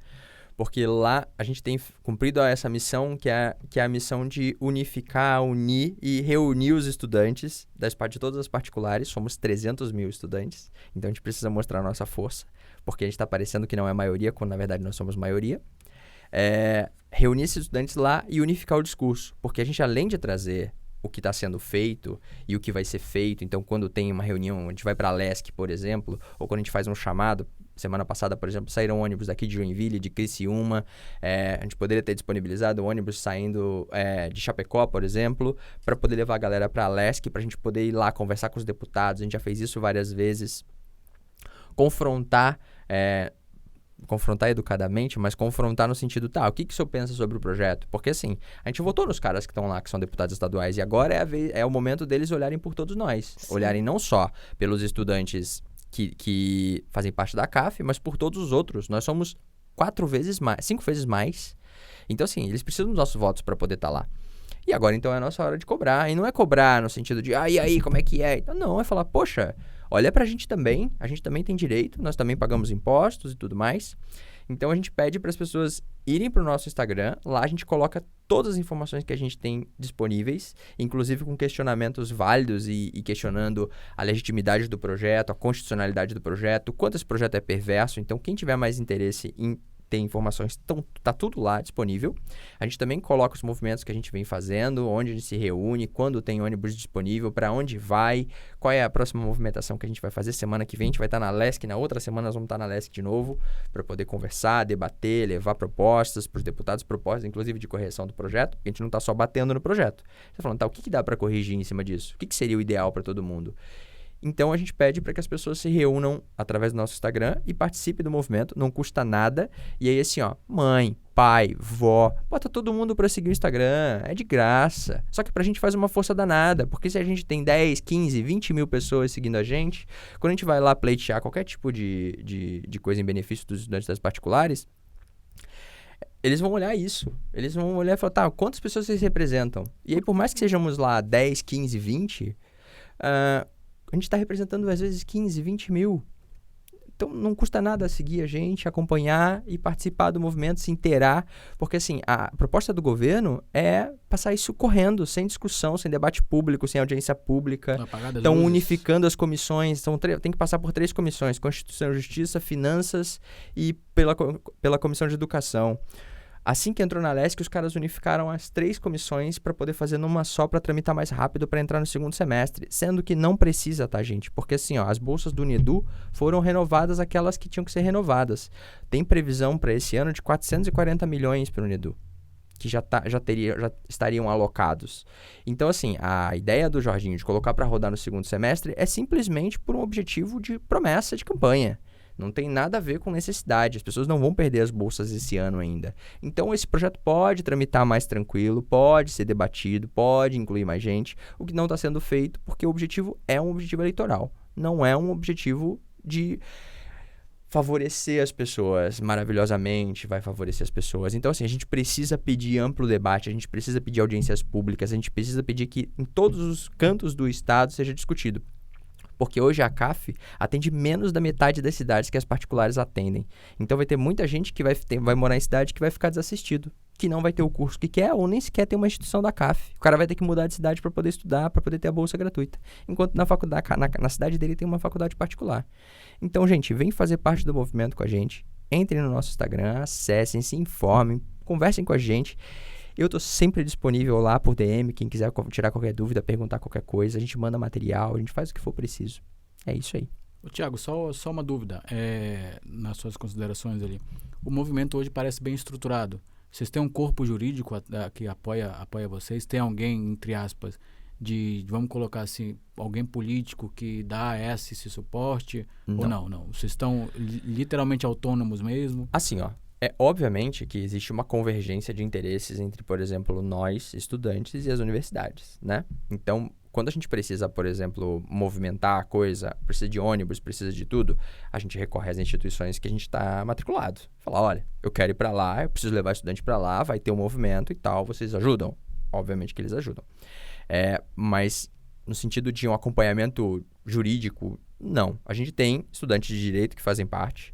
porque lá a gente tem cumprido essa missão, que é a missão de unificar, unir e reunir os estudantes de todas as particulares. Somos 300 mil estudantes, então a gente precisa mostrar a nossa força, porque a gente está parecendo que não é maioria, quando na verdade nós somos maioria. Reunir esses estudantes lá e unificar o discurso, porque a gente, além de trazer o que está sendo feito e o que vai ser feito, então quando tem uma reunião, a gente vai para a LESC, por exemplo, ou quando a gente faz um chamado. Semana passada, por exemplo, saíram ônibus daqui de Joinville, de Criciúma. A gente poderia ter disponibilizado ônibus saindo de Chapecó, por exemplo, para poder levar a galera para a LESC, para a gente poder ir lá conversar com os deputados. A gente já fez isso várias vezes. Confrontar educadamente, mas confrontar no sentido, o que o senhor pensa sobre o projeto? Porque assim, a gente votou nos caras que estão lá, que são deputados estaduais, e agora é o momento deles olharem por todos nós. Sim. Olharem não só pelos estudantes que fazem parte da CAF, mas por todos os outros. Nós somos 5 vezes mais. Então, assim, eles precisam dos nossos votos para poder estar lá. E agora, então, é a nossa hora de cobrar. E não é cobrar no sentido de, e aí, como é que é? Então, não, é falar, poxa, olha pra gente também. A gente também tem direito, nós também pagamos impostos e tudo mais. Então, a gente pede para as pessoas irem para o nosso Instagram. Lá a gente coloca todas as informações que a gente tem disponíveis, inclusive com questionamentos válidos e questionando a legitimidade do projeto, a constitucionalidade do projeto, o quanto esse projeto é perverso. Então, quem tiver mais interesse em ter informações, tá tudo lá disponível. A gente também coloca os movimentos que a gente vem fazendo, onde a gente se reúne, quando tem ônibus disponível, para onde vai, qual é a próxima movimentação que a gente vai fazer. Semana que vem a gente vai estar na LESC, na outra semana nós vamos estar na LESC de novo, para poder conversar, debater, levar propostas para os deputados, propostas inclusive de correção do projeto, porque a gente não está só batendo no projeto. Você está falando, o que dá para corrigir em cima disso? O que seria o ideal para todo mundo? Então, a gente pede para que as pessoas se reúnam através do nosso Instagram e participem do movimento, não custa nada. E aí, assim, mãe, pai, vó, bota todo mundo para seguir o Instagram, é de graça. Só que pra gente faz uma força danada, porque se a gente tem 10, 15, 20 mil pessoas seguindo a gente, quando a gente vai lá pleitear qualquer tipo de coisa em benefício dos estudantes das particulares, eles vão olhar isso. Eles vão olhar e falar, quantas pessoas vocês representam? E aí, por mais que sejamos lá 10, 15, 20... a gente está representando, às vezes, 15, 20 mil. Então, não custa nada seguir a gente, acompanhar e participar do movimento, se inteirar. Porque, assim, a proposta do governo é passar isso correndo, sem discussão, sem debate público, sem audiência pública. Estão unificando as comissões. Tem que passar por 3 comissões: Constituição e Justiça, Finanças e pela Comissão de Educação. Assim que entrou na LESC, os caras unificaram as 3 comissões para poder fazer numa só, para tramitar mais rápido, para entrar no segundo semestre. Sendo que não precisa, tá, gente? Porque assim, as bolsas do UNEDU foram renovadas, aquelas que tinham que ser renovadas. Tem previsão para esse ano de 440 milhões para o UNEDU, que já estariam alocados. Então, assim, a ideia do Jorginho de colocar para rodar no segundo semestre é simplesmente por um objetivo de promessa de campanha. Não tem nada a ver com necessidade. As pessoas não vão perder as bolsas esse ano ainda. Então, esse projeto pode tramitar mais tranquilo, pode ser debatido, pode incluir mais gente, o que não está sendo feito, porque o objetivo é um objetivo eleitoral. Não é um objetivo de favorecer as pessoas maravilhosamente, vai favorecer as pessoas. Então, assim, a gente precisa pedir amplo debate, a gente precisa pedir audiências públicas, a gente precisa pedir que em todos os cantos do Estado seja discutido. Porque hoje a CAF atende menos da metade das cidades que as particulares atendem. Então vai ter muita gente que vai morar em cidade que vai ficar desassistido, que não vai ter o curso que quer ou nem sequer ter uma instituição da CAF. O cara vai ter que mudar de cidade para poder estudar, para poder ter a bolsa gratuita. Enquanto na faculdade, na cidade dele tem uma faculdade particular. Então, gente, vem fazer parte do movimento com a gente. Entrem no nosso Instagram, acessem, se informem, conversem com a gente. Eu tô sempre disponível lá por DM, quem quiser tirar qualquer dúvida, perguntar qualquer coisa, a gente manda material, a gente faz o que for preciso. É isso aí. Ô, Tiago, só uma dúvida, nas suas considerações ali. O movimento hoje parece bem estruturado. Vocês têm um corpo jurídico que apoia vocês? Tem alguém, entre aspas, vamos colocar assim, alguém político que dá esse suporte? Não. Ou não? Vocês estão literalmente autônomos mesmo? Assim, ó. É obviamente que existe uma convergência de interesses entre, por exemplo, nós, estudantes, e as universidades, né? Então, quando a gente precisa, por exemplo, movimentar a coisa, precisa de ônibus, precisa de tudo, a gente recorre às instituições que a gente está matriculado. Fala, olha, eu quero ir para lá, eu preciso levar estudante para lá, vai ter um movimento e tal, vocês ajudam? Obviamente que eles ajudam. Mas no sentido de um acompanhamento jurídico, não. A gente tem estudantes de direito que fazem parte.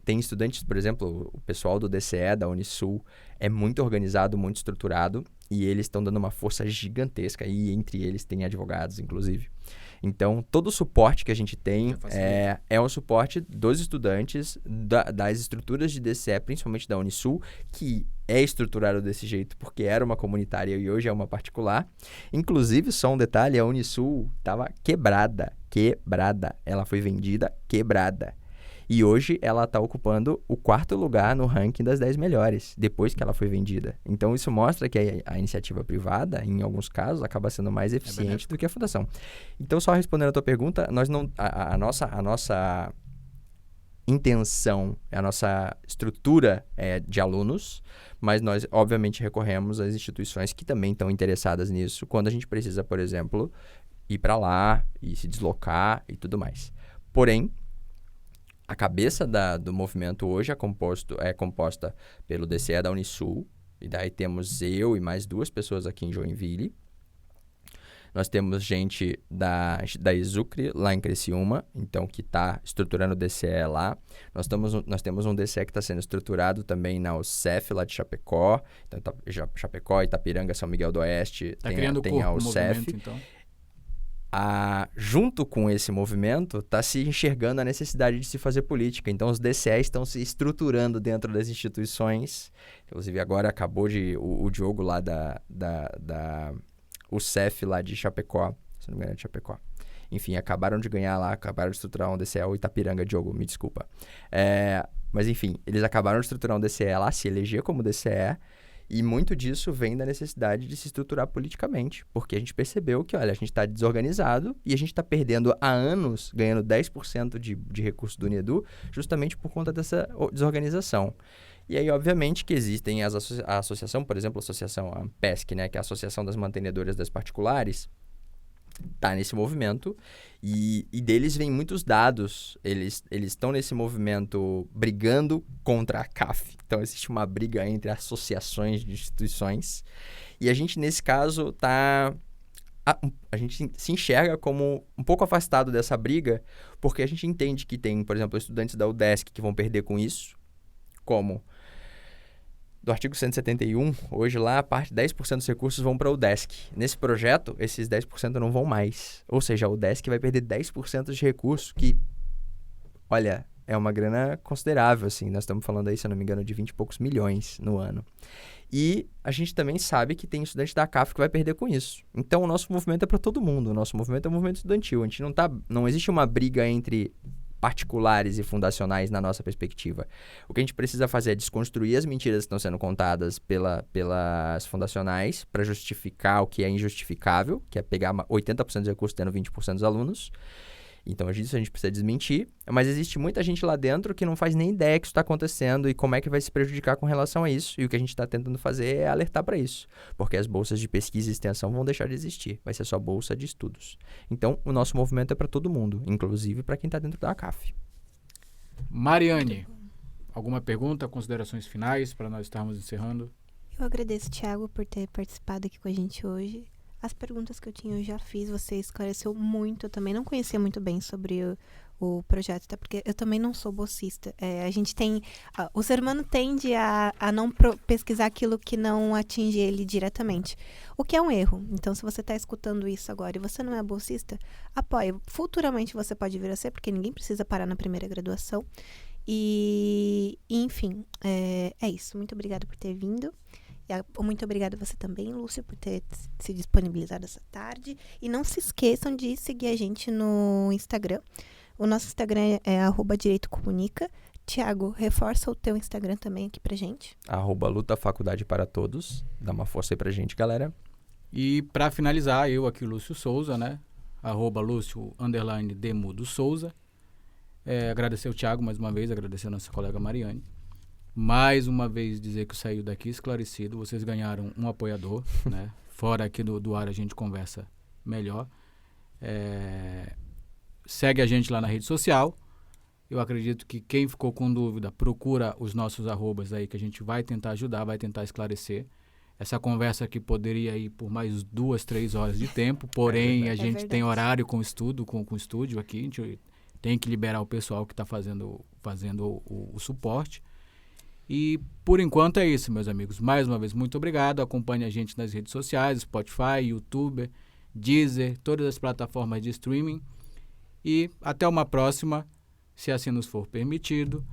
Tem estudantes, por exemplo, o pessoal do DCE, da Unisul, é muito organizado, muito estruturado, e eles estão dando uma força gigantesca, e entre eles tem advogados, inclusive. Então, todo o suporte que a gente tem é um suporte dos estudantes, das estruturas de DCE, principalmente da Unisul, que é estruturado desse jeito porque era uma comunitária e hoje é uma particular. Inclusive, só um detalhe, a Unisul estava quebrada. Ela foi vendida quebrada. E hoje ela está ocupando o 4º lugar no ranking das 10 melhores, depois que ela foi vendida. Então, isso mostra que a iniciativa privada, em alguns casos, acaba sendo mais eficiente do que a fundação. Então, só respondendo a tua pergunta, a nossa intenção, a nossa estrutura é de alunos, mas nós, obviamente, recorremos às instituições que também estão interessadas nisso, quando a gente precisa, por exemplo, ir para lá e se deslocar e tudo mais. Porém, a cabeça do movimento hoje é composta pelo DCE da Unisul, e daí temos eu e mais 2 pessoas aqui em Joinville. Nós temos gente da Exucre, lá em Criciúma, então que está estruturando o DCE lá. Nós temos um DCE que está sendo estruturado também na UCEF, lá de Chapecó. Então, Chapecó, Itapiranga, São Miguel do Oeste, tem a UCEF. Então. Junto com esse movimento, está se enxergando a necessidade de se fazer política. Então, os DCEs estão se estruturando dentro das instituições. Inclusive, agora acabou o Diogo lá da UCEF, lá de Chapecó. Se não me engano, é de Chapecó. Enfim, acabaram de ganhar lá, acabaram de estruturar um DCE, o Itapiranga, Diogo, me desculpa. Mas, enfim, eles acabaram de estruturar um DCE lá, se eleger como DCE. E muito disso vem da necessidade de se estruturar politicamente, porque a gente percebeu que, olha, a gente está desorganizado e a gente está perdendo há anos, ganhando 10% de recurso do UNIEDU, justamente por conta dessa desorganização. E aí, obviamente, que existem a associação, por exemplo, a associação AMPESC, né, que é a Associação das Mantenedoras das Particulares, está nesse movimento e deles vêm muitos dados. Eles estão nesse movimento brigando contra a CAF. Então, existe uma briga entre associações de instituições. E a gente, nesse caso, a gente se enxerga como um pouco afastado dessa briga, porque a gente entende que tem, por exemplo, estudantes da UDESC que vão perder com isso, como do artigo 171, hoje lá, 10% dos recursos vão para o UDESC. Nesse projeto, esses 10% não vão mais. Ou seja, a UDESC vai perder 10% de recursos, que, olha, é uma grana considerável, assim. Nós estamos falando aí, se eu não me engano, de 20 e poucos milhões no ano. E a gente também sabe que tem estudante da CAF que vai perder com isso. Então, o nosso movimento é para todo mundo. O nosso movimento é um movimento estudantil. A gente não existe uma briga entre particulares e fundacionais na nossa perspectiva. O que a gente precisa fazer é desconstruir as mentiras que estão sendo contadas pelas fundacionais para justificar o que é injustificável, que é pegar 80% dos recursos tendo 20% dos alunos. Então, isso a gente precisa desmentir, mas existe muita gente lá dentro que não faz nem ideia que isso está acontecendo e como é que vai se prejudicar com relação a isso. E o que a gente está tentando fazer é alertar para isso, porque as bolsas de pesquisa e extensão vão deixar de existir, vai ser só bolsa de estudos. Então, o nosso movimento é para todo mundo, inclusive para quem está dentro da CAF. Mariane, alguma pergunta, considerações finais para nós estarmos encerrando? Eu agradeço, Tiago, por ter participado aqui com a gente hoje. As perguntas que eu tinha eu já fiz, você esclareceu muito. Eu também não conhecia muito bem sobre o projeto, até porque eu também não sou bolsista. A gente tem... o ser humano tende a não pesquisar aquilo que não atinge ele diretamente, o que é um erro. Então, se você está escutando isso agora e você não é bolsista, apoie. Futuramente você pode vir a ser, porque ninguém precisa parar na primeira graduação. Enfim, é isso. Muito obrigada por ter vindo. Muito obrigada a você também, Lúcio, por ter se disponibilizado essa tarde. E não se esqueçam de seguir a gente no Instagram. O nosso Instagram é @direitocomunica. Tiago, reforça o teu Instagram também aqui pra gente. @Luta Faculdade para Todos. Dá uma força aí pra gente, galera. E para finalizar, eu aqui, Lúcio Souza, né? @Lúcio_Demudo Souza. Agradecer o Tiago mais uma vez, agradecer a nossa colega Mariane. Mais uma vez dizer que eu saí daqui esclarecido. Vocês ganharam um apoiador, né? Fora aqui do ar a gente conversa melhor. Segue a gente lá na rede social. Eu acredito que quem ficou com dúvida, procura os nossos arrobas aí, que a gente vai tentar ajudar, vai tentar esclarecer. Essa conversa aqui poderia ir por mais 2, 3 horas de tempo, porém a gente tem horário com estudo, com o estúdio aqui, a gente tem que liberar o pessoal que está fazendo o suporte. E por enquanto é isso, meus amigos. Mais uma vez, muito obrigado. Acompanhe a gente nas redes sociais, Spotify, YouTube, Deezer, todas as plataformas de streaming. E até uma próxima, se assim nos for permitido.